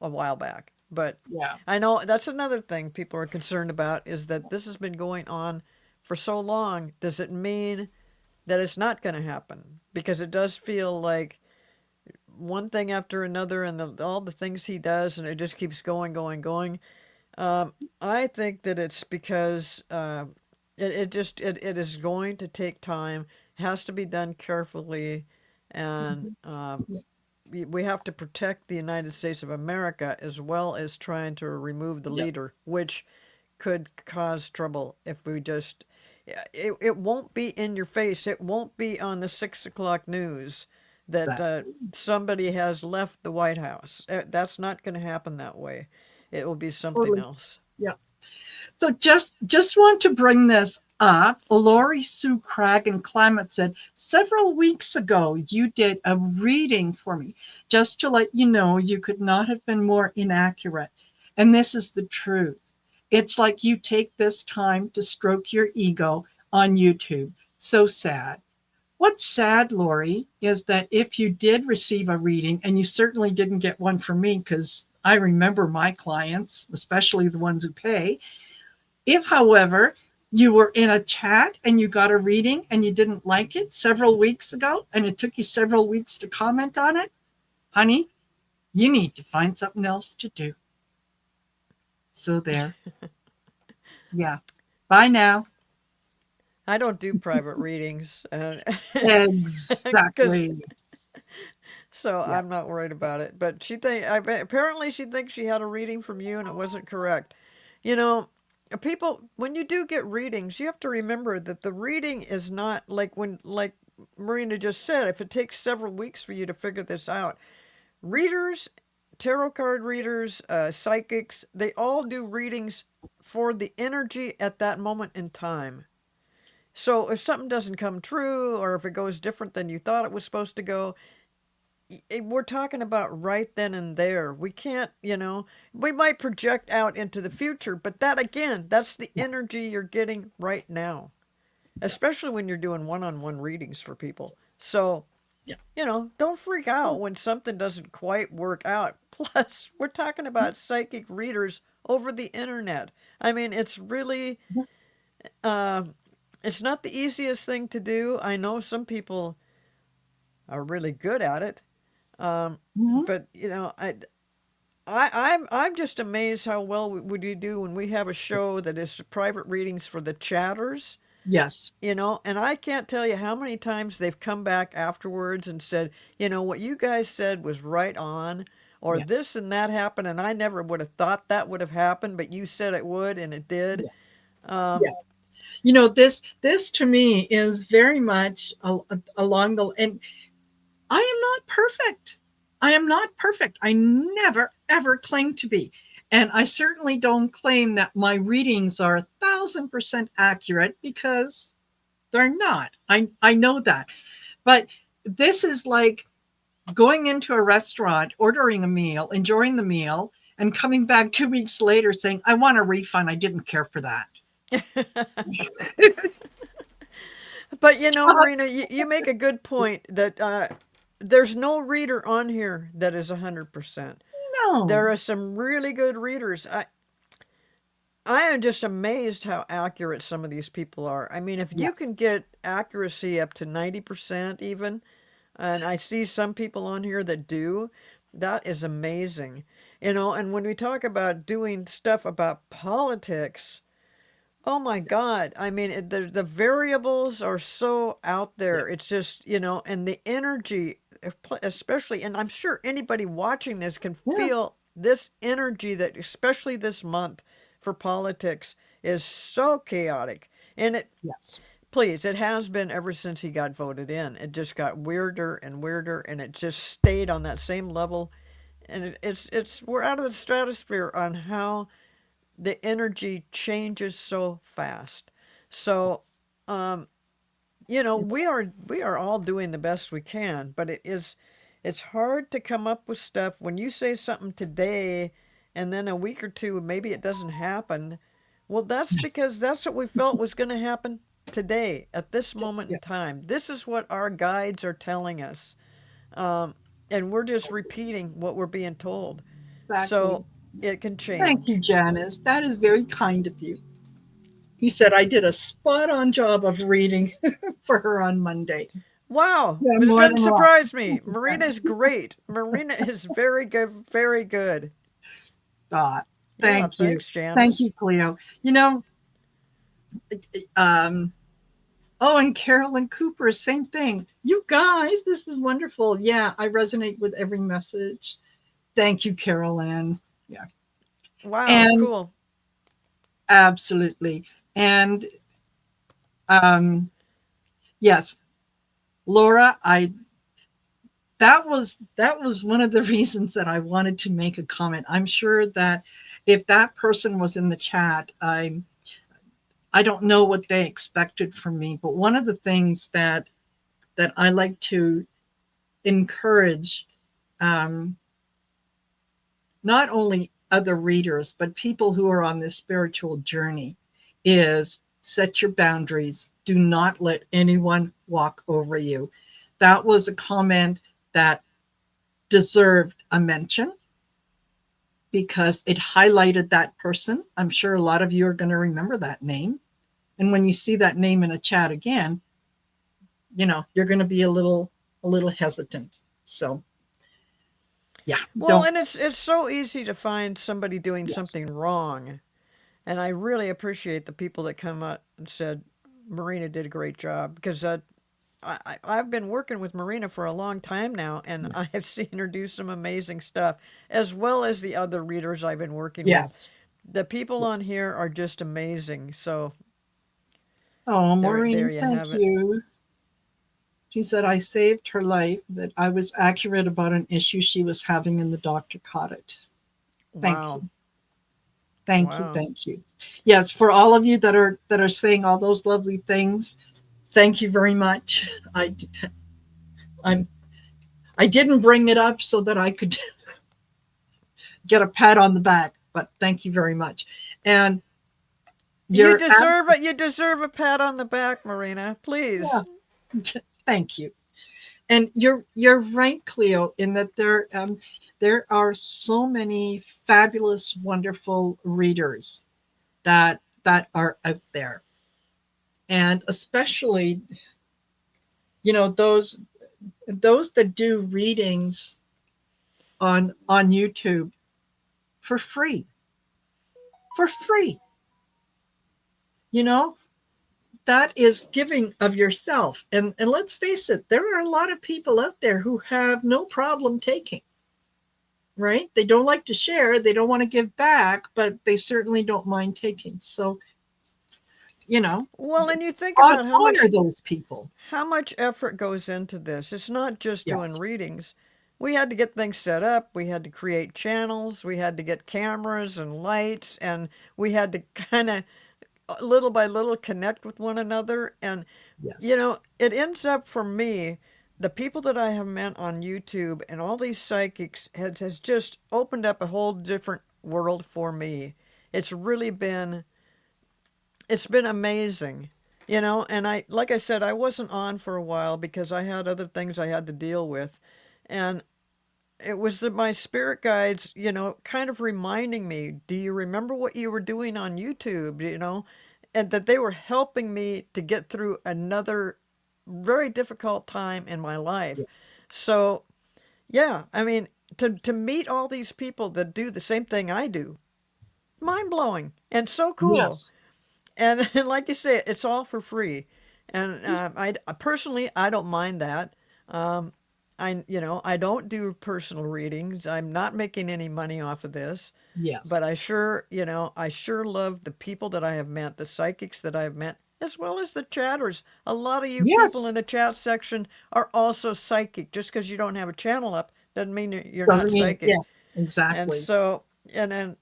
a while back. But Yeah. I know that's another thing people are concerned about is that this has been going on for so long. Does it mean that it's not going to happen? Because it does feel like one thing after another, and all the things he does, and it just keeps going, going, going. I think that it's because it is going to take time, has to be done carefully, and Mhm. Yeah. we have to protect the United States of America as well as trying to remove the Yeah. leader, which could cause trouble if we just. It won't be in your face. It won't be on the 6 o'clock news that Exactly. somebody has left the White House. That's not going to happen that way. It will be something Totally. else. Yeah. So just want to bring this up. Lori Sue Cragg and Climate said several weeks ago you did a reading for me just to let you know you could not have been more inaccurate. And this is the truth. It's like you take this time to stroke your ego on YouTube. So sad. What's sad, Lori, is that if you did receive a reading, and you certainly didn't get one from me because I remember my clients, especially the ones who pay. If, however, you were in a chat and you got a reading and you didn't like it several weeks ago and it took you several weeks to comment on it, honey, you need to find something else to do. So there. Yeah. Bye now. I don't do private readings, and because Exactly. so Yeah. I'm not worried about it. But apparently she thinks she had a reading from you and it wasn't correct. You know, people when you do get readings, you have to remember that the reading is not like Marina just said. If it takes several weeks for you to figure this out, readers, tarot card readers, psychics, they all do readings for the energy at that moment in time. So if something doesn't come true or if it goes different than you thought it was supposed to go, we're talking about right then and there. We can't, we might project out into the future, but that again, that's the Yeah. energy you're getting right now, Yeah. especially when you're doing one on one readings for people. So, Yeah. don't freak out when something doesn't quite work out. Plus, we're talking about psychic readers over the internet. I mean, it's really, uh, it's not the easiest thing to do. I know some people are really good at it. Um, Mhm. but I'm just amazed how well would you do when we have a show that is private readings for the chatters, Yes. and I can't tell you how many times they've come back afterwards and said, what you guys said was right on, or Yeah. this and that happened, and I never would have thought that would have happened, but you said it would, and it did. Yeah. Yeah. Um, This to me is very much along the, and I am not perfect. I am not perfect. I never ever claim to be. And I certainly don't claim that my readings are 1,000% accurate because they're not. I know that. But this is like going into a restaurant, ordering a meal, enjoying the meal, and coming back 2 weeks later saying, I want a refund. I didn't care for that. but Marina, you make a good point that there's no reader on here that is 100%. No. There are some really good readers. I am just amazed how accurate some of these people are. I mean, if you Yes. can get accuracy up to 90% even, and I see some people on here that do, that is amazing. And when we talk about doing stuff about politics, oh my God. I mean, the variables are so out Yeah. there. It's just, and the energy, especially, and I'm sure anybody watching this can Yes. feel this energy that, especially this month for politics, is so chaotic. And Yes. please, it has been ever since he got voted in. It just got weirder and weirder, and it just stayed on that same level. And we're out of the stratosphere on how the energy changes so fast. So, Yes. um, It, we are all doing the best we can, but it's hard to come up with stuff when you say something today and then a week or two maybe it doesn't happen. Well, that's yes. because that's what we felt was going to happen today at this moment Yeah. in time. This is what our guides are telling us. Um, and we're just repeating what we're being told. Exactly. So it can Thank you, change. Janice. That is very kind of you. He said I did a spot on job of reading for her on Monday. Wow, Yeah, but it more doesn't than luck. surprise me. Marina is great. Marina is very good, very good. God, Yeah, thank you. thanks, Thank Janice. you, Cleo. You know, um, oh, and Carolyn Cooper, same thing. You guys, this is wonderful. Yeah, I resonate with every message. Thank you, Carolyn. Yeah. Wow, And cool. absolutely. And um, yes, Laura, I that was one of the reasons that I wanted to make a comment. I'm sure that if that person was in the chat, I don't know what they expected from me, but one of the things that I like to encourage, um, not only other readers but people who are on this spiritual journey, is set your boundaries, Do not let anyone walk over you. That was a comment that deserved a mention because it highlighted that person. I'm sure a lot of you are going to remember that name. And when you see that name in a chat again, you're going to be a little hesitant. So, yeah, Well, don't. and it's so easy to find somebody doing Yes. something wrong. And I really appreciate the people that come up and said Marina did a great job because I've been working with Marina for a long time now, and Yeah. I have seen her do some amazing stuff, as well as the other readers I've been working with. Yes. The people on Yes. here are just amazing. So Oh, there Maureen, you thank have it. you. She said, I saved her life, that I was accurate about an issue she was having and the doctor caught it. Thank you. Wow. Thank you. Wow. Thank you. Yes, for all of you that are saying all those lovely things, thank you very much. I'm I didn't bring it up so that I could get a pat on the back, but thank you very much. And You you're deserve it. You deserve a pat on the back, Marina. Please. yeah, thank you. And you're right, Cleo, in that there are so many fabulous, wonderful readers that are out there, and especially those that do readings on YouTube for free, for free. You know that is giving of yourself, and let's face it, there are a lot of people out there who have no problem taking, right? They don't like to share, they don't want to give back, but they certainly don't mind taking. So, you know, Well, and you think about honor those people. how much effort goes into this. It's not just doing Yes. readings. We had to get things set up. We had to create channels. We had to get cameras and lights, and we had to kind of little by little connect with one another. And Yes. it ends up for me, the people that I have met on YouTube and all these psychics has just opened up a whole different world for me. It's really been it's been amazing. And I like I said, I wasn't on for a while because I had other things I had to deal with. And it was that my spirit guides, kind of reminding me, do you remember what you were doing on YouTube, And that they were helping me to get through another very difficult time in my life. Yes. So, yeah, I mean, to meet all these people that do the same thing I do, mind blowing and so cool. Yes. And like you say, it's all for free. And I personally, I don't mind that. Um, I don't do personal readings. I'm not making any money off of this, Yes. but I sure love the people that I have met, the psychics that I've met, as well as the chatters. A lot of you people Yes. in the chat section are also psychic. Just because you don't have a channel up doesn't mean you're not Doesn't mean psychic. yes. And Exactly. so, and then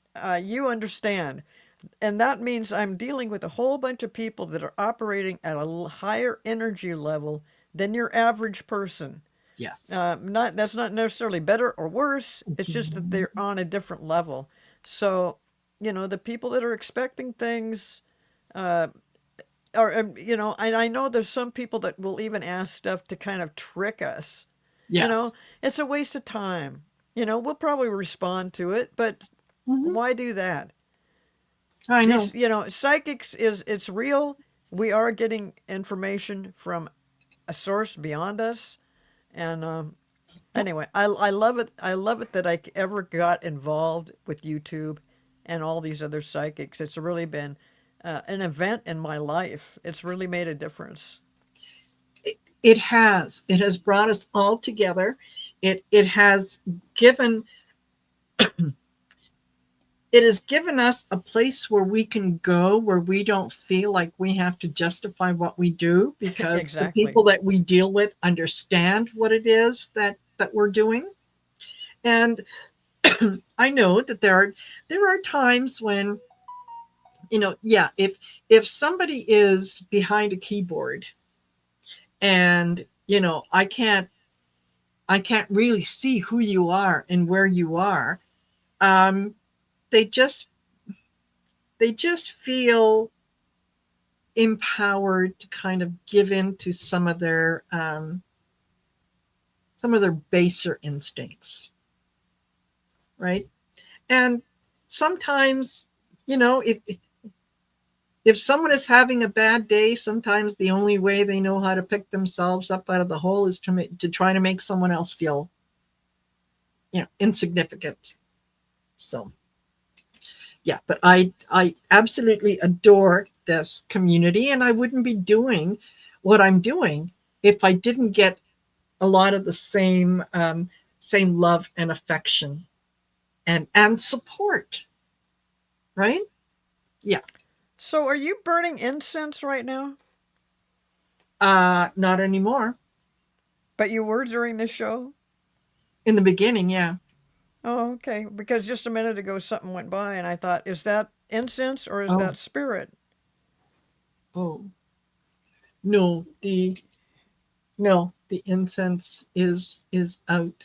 you understand. And that means I'm dealing with a whole bunch of people that are operating at a higher energy level than your average person. Yes. Not That's not necessarily better or worse. It's just that they're on a different level. So, the people that are expecting things, uh, or I know there's some people that will even ask stuff to kind of trick us. You know, Yes. it's a waste of time. We'll probably respond to it, but Hmm. why do that? I These, know. psychics it's real. We are getting information from a source beyond us, and Yeah. anyway, I love it. I love it that I ever got involved with YouTube and all these other psychics. It's really been an event in my life. It's really made a difference. It has. It has brought us all together. It has given it has given us a place where we can go, where we don't feel like we have to justify what we do, because the Exactly. people that we deal with understand what it is that we're doing. And I know that there are times when, yeah, if somebody is behind a keyboard and, I can't really see who you are and where you are, um they just they just feel empowered to kind of give in to some of their baser instincts, right? And sometimes, you know, if someone is having a bad day, sometimes the only way they know how to pick themselves up out of the hole is to try to make someone else feel, insignificant. So yeah, but I absolutely adore this community, and I wouldn't be doing what I'm doing if I didn't get a lot of the same love and affection and support, right? Yeah. So, are you burning incense right now? Not anymore. But you were during the show? In the beginning, yeah. Oh, okay. Because just a minute ago something went by and I thought, is that incense or is Oh, that spirit? oh, no, the incense is out,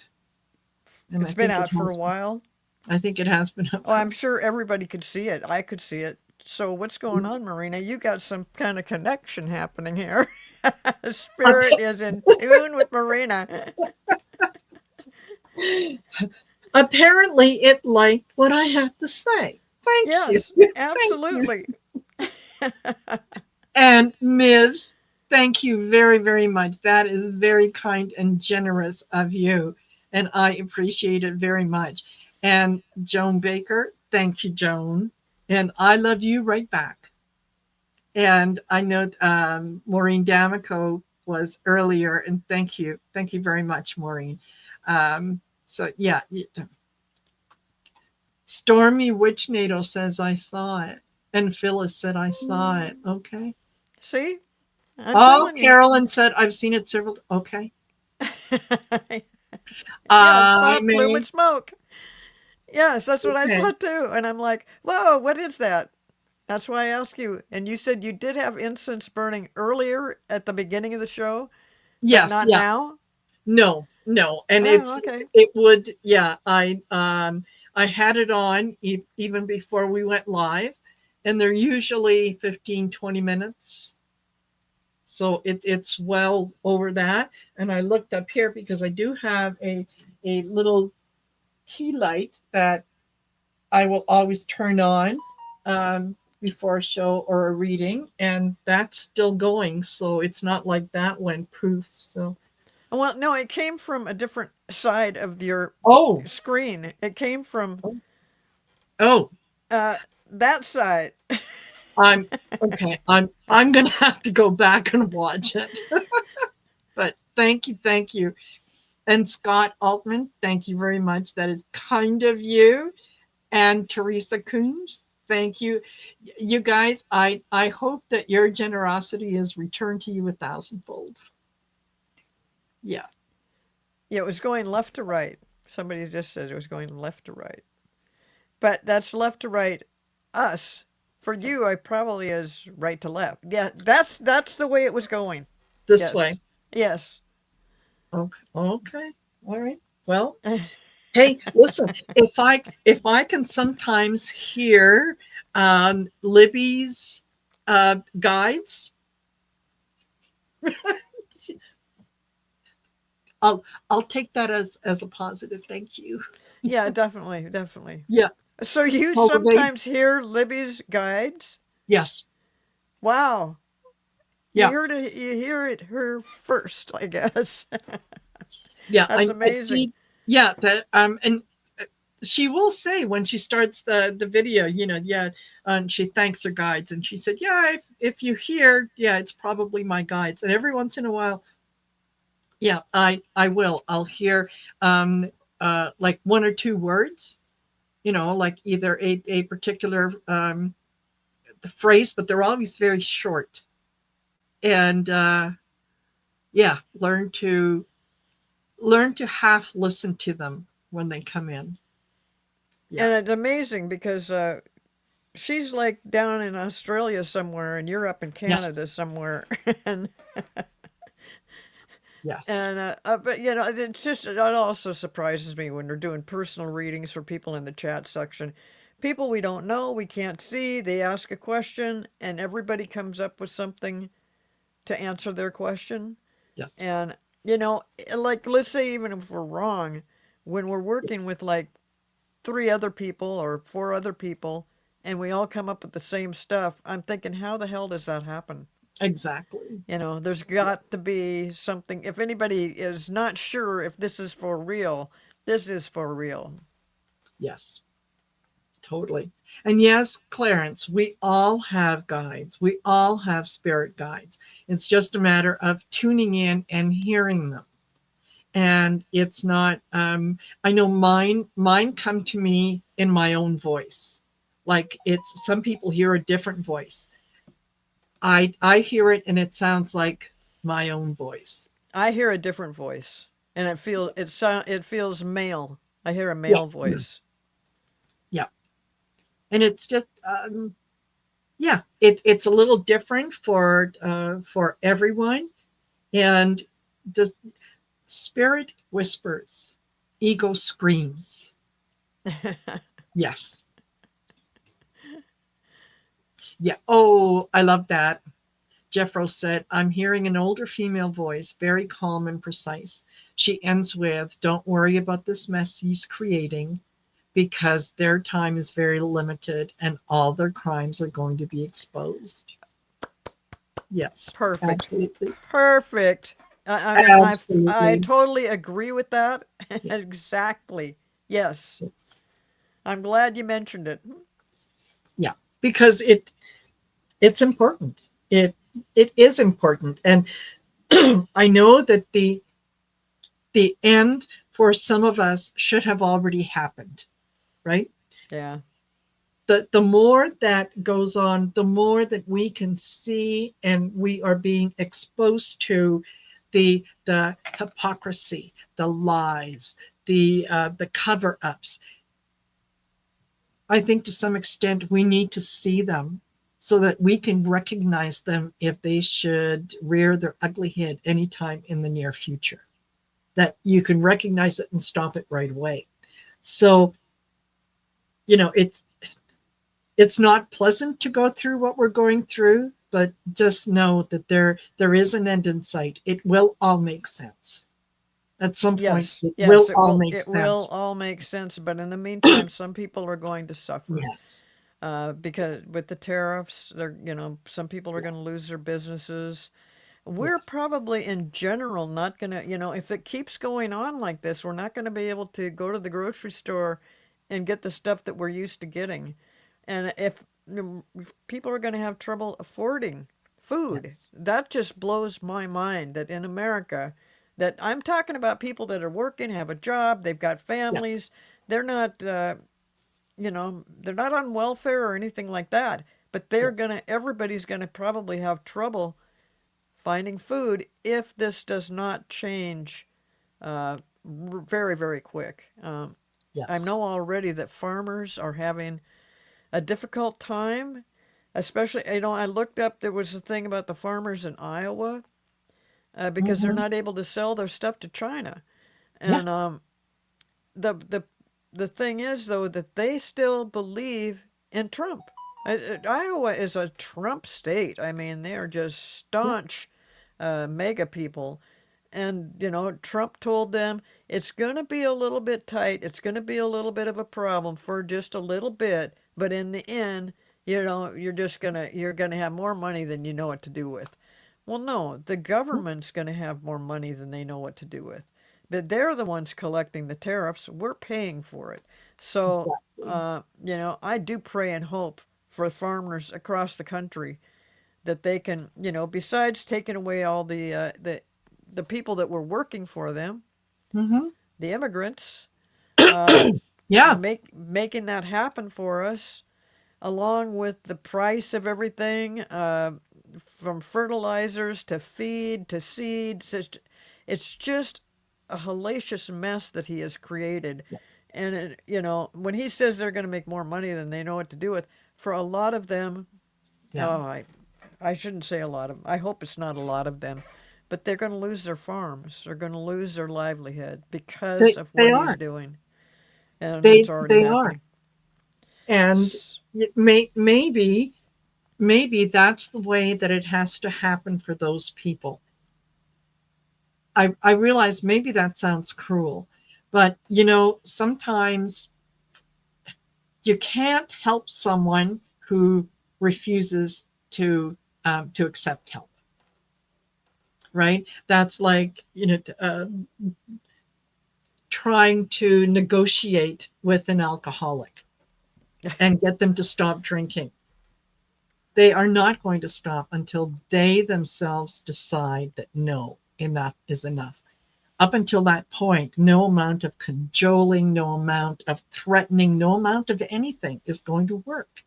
and It's been out for a while. I think it has been out Oh, for. I'm sure everybody could see it. I could see it. So, what's going on, Marina? You got some kind of connection happening here. Spirit is in tune with Marina. Apparently, it liked what I had to say. Thank you. Yes, Thank you. absolutely. And Mivs, thank you very, very much. That is very kind and generous of you. And I appreciate it very much. And Joan Baker, thank you, Joan. And I love you right back. And I know Maureen D'Amico was earlier, and thank you. Thank you very much, Maureen. So, yeah, Stormy Witch Nato says, I saw it. And Phyllis said, I saw it. Okay. See, I'm Oh, telling you. Carolyn said, I've seen it several. Okay. Yeah, I I saw a plume of may. smoke. Yes, that's what I Okay. saw too. And I'm like, whoa, what is that? That's why I asked you. And you said you did have incense burning earlier at the beginning of the show, but Yes. not Yeah. now? No, no. And Oh, okay. it would, yeah. I had it on even before we went live, and they're usually 15, 20 minutes. So it's well over that. And I looked up here because I do have a little tea light that I will always turn on before a show or a reading, and that's still going. So it's not like that went proof. So, Well, no, it came from a different side of your oh, screen. It came from oh, uh, that side. I'm okay. I'm gonna have to go back and watch it. But thank you. And Scott Altman, thank you very much. That is kind of you. And Teresa Coombs, thank you. You guys, I hope that your generosity is returned to you a thousandfold. Yeah. Yeah, it was going left to right. Somebody just said it was going left to right. But that's left to right us. For you, I probably is right to left. Yeah, that's the way it was going. This Yes. way. Yes. Okay. Okay. All right. Well, hey, listen, if I can sometimes hear Libby's guides, I'll I'll take that as a positive. Thank you. Yeah, definitely, definitely. Yeah. So you Cultivate. sometimes hear Libby's guides? Yes. Wow. Yeah. You hear it her first, I guess. Yeah. That's I amazing. see. Yeah. That and she will say when she starts the video, yeah, she thanks her guides, and she said, yeah, if you hear, yeah, it's probably my guides. And every once in a while, yeah, I'll hear like one or two words, like either a particular the phrase, but they're always very short. And yeah, learn to half listen to them when they come in. Yeah. And it's amazing because she's like down in Australia somewhere and you're up in Yes. Canada somewhere. and Yes. but it's just it also surprises me when they're doing personal readings for people in the chat section people we don't know, we can't see. They ask a question, and everybody comes up with something to answer their question. Yes. And, like, let's say even if we're wrong, when we're working with like three other people or four other people, and we all come up with the same stuff, I'm thinking, how the hell does that happen? Exactly. There's Yeah. got to be something. If anybody is not sure if this is for real, this is for real. Yes. Totally. And yes, Clarence, we all have guides. We all have spirit guides. It's just a matter of tuning in and hearing them. And it's not I know mine come to me in my own voice. Like, it's some people hear a different voice. I hear it and it sounds like my own voice. I hear a different voice, and it feels male. I hear a Yeah. male voice. Yeah. And it's just yeah, it's a little different for everyone. And just spirit whispers, ego screams. Yes. Yeah. Oh, I love that. Jeffro said, I'm hearing an older female voice, very calm and precise. She ends with, don't worry about this mess he's creating, because their time is very limited and all their crimes are going to be exposed. Yes, Perfect. absolutely. Perfect. I mean, I Absolutely. totally agree with that. Exactly. Yes. I'm glad you mentioned it. Yeah, because it's important. It is important. And I know that the end for some of us should have already happened, right? Yeah. The more that goes on, the more that we can see and we are being exposed to the hypocrisy, the lies, the cover ups. I think to some extent we need to see them so that we can recognize them if they should rear their ugly head anytime in the near future. That you can recognize it and stop it right away. So, you know, it's not pleasant to go through what we're going through, but just know that there is an end in sight. It will all make sense. At some point Yes. it will Yes, it all will make it will sense. all make sense, but in the meantime, some people are going to suffer. Yes. Because with the tariffs, some people are going to Yes. lose their businesses. We're Yes. probably in general not going to, if it keeps going on like this, we're not going to be able to go to the grocery store and get the stuff that we're used to getting. And if people are going to have trouble affording food, Yes. that just blows my mind that in America, that I'm talking about people that are working, have a job, they've got Yes. families, they're not they're not on welfare or anything like that, but Yes. everybody's gonna probably have trouble finding food if this does not change very, very quick. I Yes. know already that farmers are having a difficult time, especially, I looked up, there was a thing about the farmers in Iowa because they're Mm-hmm. not able to sell their stuff to China. Yeah. And the the the thing is though that they still believe in Trump. Iowa is a Trump state. I mean, they are just Yeah. staunch mega people. And, Trump told them it's going to be a little bit tight. It's going to be a little bit of a problem for just a little bit. But in the end, you're going to have more money than you know what to do with. Well, no, the government's going to have more money than they know what to do with. But they're the ones collecting the tariffs. We're paying for it. So, Exactly. I do pray and hope for farmers across the country that they can, besides taking away all the people that were working for them, Mm-hmm. the immigrants, uh, Yeah. making that happen for us, along with the price of everything, from fertilizers to feed to seeds. It's just a hellacious mess that he has created. And, when he says they're going to make more money than they know what to do with, for a lot of them, Yeah. oh, I shouldn't say a lot of them. I hope it's not a lot of them, but they're going to lose their farms. They're going to lose their livelihood because of They what he's are. doing. And it's already They are. happening. And S- maybe that's the way that it has to happen for those people. I realize maybe that sounds cruel, but sometimes you can't help someone who refuses to accept help, right? That's like trying to negotiate with an alcoholic and get them to stop drinking. They are not going to stop until they themselves decide that no, enough is enough. Up until that point, no amount of cajoling, no amount of threatening, no amount of anything is going to work.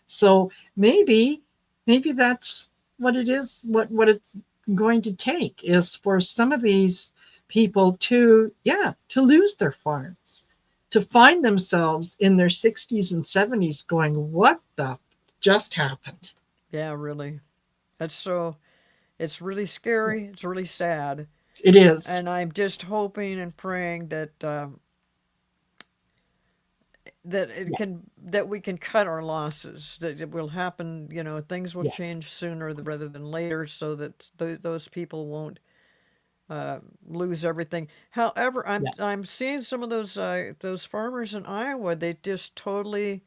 So maybe that's what it is, what it's going to take is for some of these people to, yeah, to lose their farms, to find themselves in their 60s and 70s going, what the just happened? yeah, really. That's so. It's really scary. It's really sad, It is. and I'm just hoping and praying that it Yeah. can that we can cut our losses. That it will happen. Things will Yes. change sooner rather than later, so that those people won't uh, lose everything. However, I'm Yeah. I'm seeing some of those farmers in Iowa. They just totally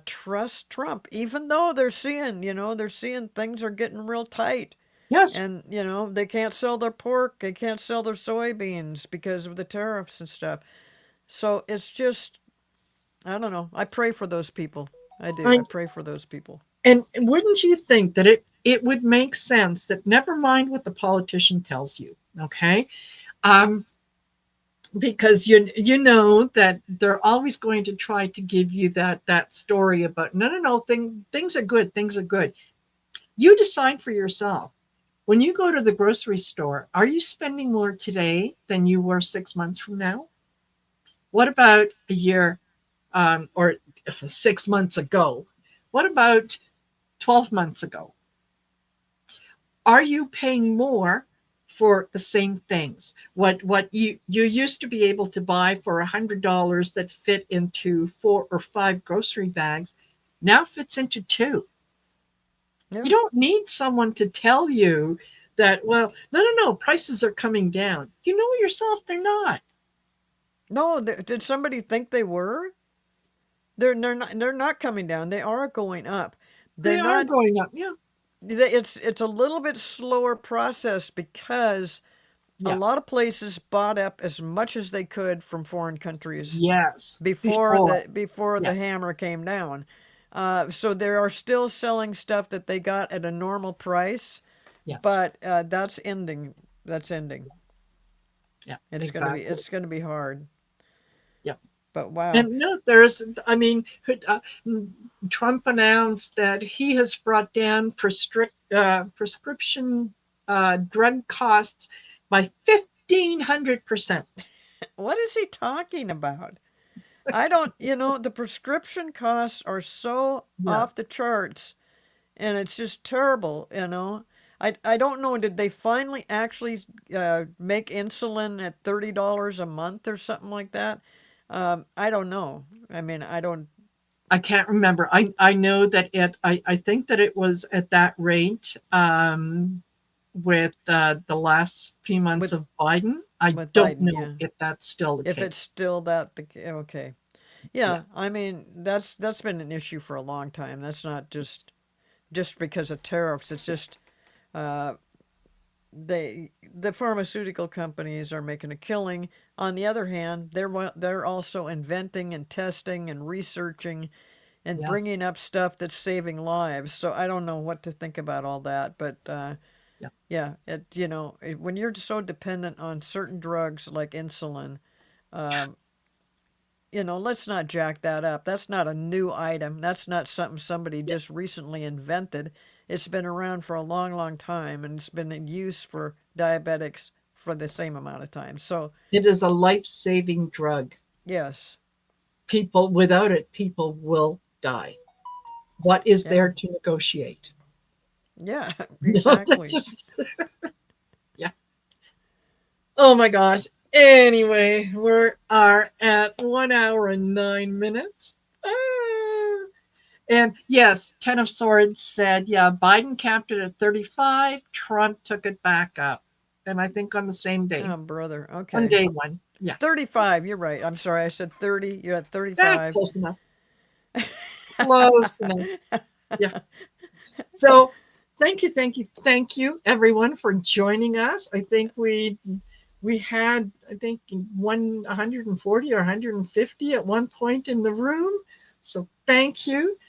trust Trump, even though they're seeing things are getting real tight, Yes. and they can't sell their pork, they can't sell their soybeans because of the tariffs and stuff. So it's just, I don't know. I pray for those people. I do. I I pray for those people. And wouldn't you think that it would make sense that never mind what the politician tells you, okay? Um, because you know that they're always going to try to give you that story about no, things are good, things are good. You decide for yourself. When you go to the grocery store, are you spending more today than you were 6 months from now? What about a year, or 6 months ago? What about 12 months ago? Are you paying more for the same things? What you used to be able to buy for $100 that fit into 4 or 5 grocery bags now fits into two. Yeah. You don't need someone to tell you that, well, no, prices are coming down. You know yourself they're not. No, did somebody think they were? They're not coming down. They are going up. They're They are not. going up. Yeah. It's a little bit slower process because a Yeah. lot of places bought up as much as they could from foreign countries Yes. before Before. the Yes. hammer came down. So they are still selling stuff that they got at a normal price, Yes. but that's ending. That's ending. Yeah. It's gonna be Exactly. it's gonna be hard. Yeah. But wow. And no, I mean, Trump announced that he has brought down prescription drug costs by 1,500%. What is he talking about? I don't, the prescription costs are so Yeah. off the charts, and it's just terrible. I don't know, did they finally actually make insulin at $30 a month or something like that? I don't know. I mean, I don't. I can't remember. I know that I think that it was at that rate with the last few months with of Biden. I with don't Biden, know yeah. if that's still the If it's case. still okay. Yeah. Yeah, I mean, that's been an issue for a long time. That's not just because of tariffs. It's just uh, the pharmaceutical companies are making a killing. On the other hand, they're also inventing and testing and researching and Yes. bringing up stuff that's saving lives. So I don't know what to think about all that, but Yeah. yeah, when you're so dependent on certain drugs like insulin, um, let's not jack that up. That's not a new item. That's not something somebody Yeah. just recently invented. It's been around for a long, long time, and it's been in use for diabetics for the same amount of time. So, It is a life-saving drug. yes, People without it, people will die. What is yeah, there to negotiate? yeah, No, that's exactly. just yeah. Oh my gosh. Anyway, we are at 1 hour and 9 minutes. And yes, Ten of Swords said, yeah, Biden capped it at 35. Trump took it back up. And I think on the same day, Oh, brother. on Okay. day one. Yeah. 35. You're right. I'm sorry. I said 30. You're at Ah, 35. close enough. Close enough. Yeah. So thank you, everyone, for joining us. I think we had, I think, 140 or 150 at one point in the room. So thank you.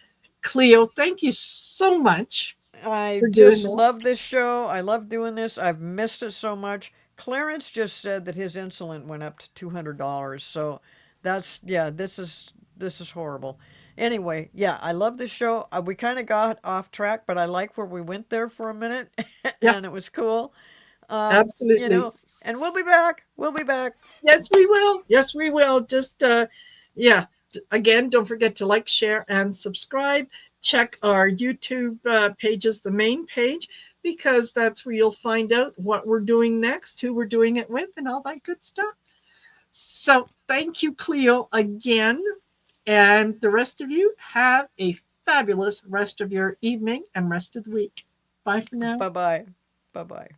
Cleo, thank you so much I for doing just this. love this show. I love doing this. I've missed it so much. Clarence just said that his insulin went up to $200. So that's yeah, this is horrible. Anyway, yeah, I love this show. We kind of got off track, but I like where we went there for a minute and Yes, it was cool. You absolutely. know, and we'll be back. We'll be back. Yes, we will. Yes, we will. Just yeah. Again, don't forget to like, share, and subscribe. Check our YouTube pages, the main page, because that's where you'll find out what we're doing next, who we're doing it with, and all that good stuff. So thank you, Cleo, again. And the rest of you have a fabulous rest of your evening and rest of the week. Bye for now. Bye-bye. Bye-bye.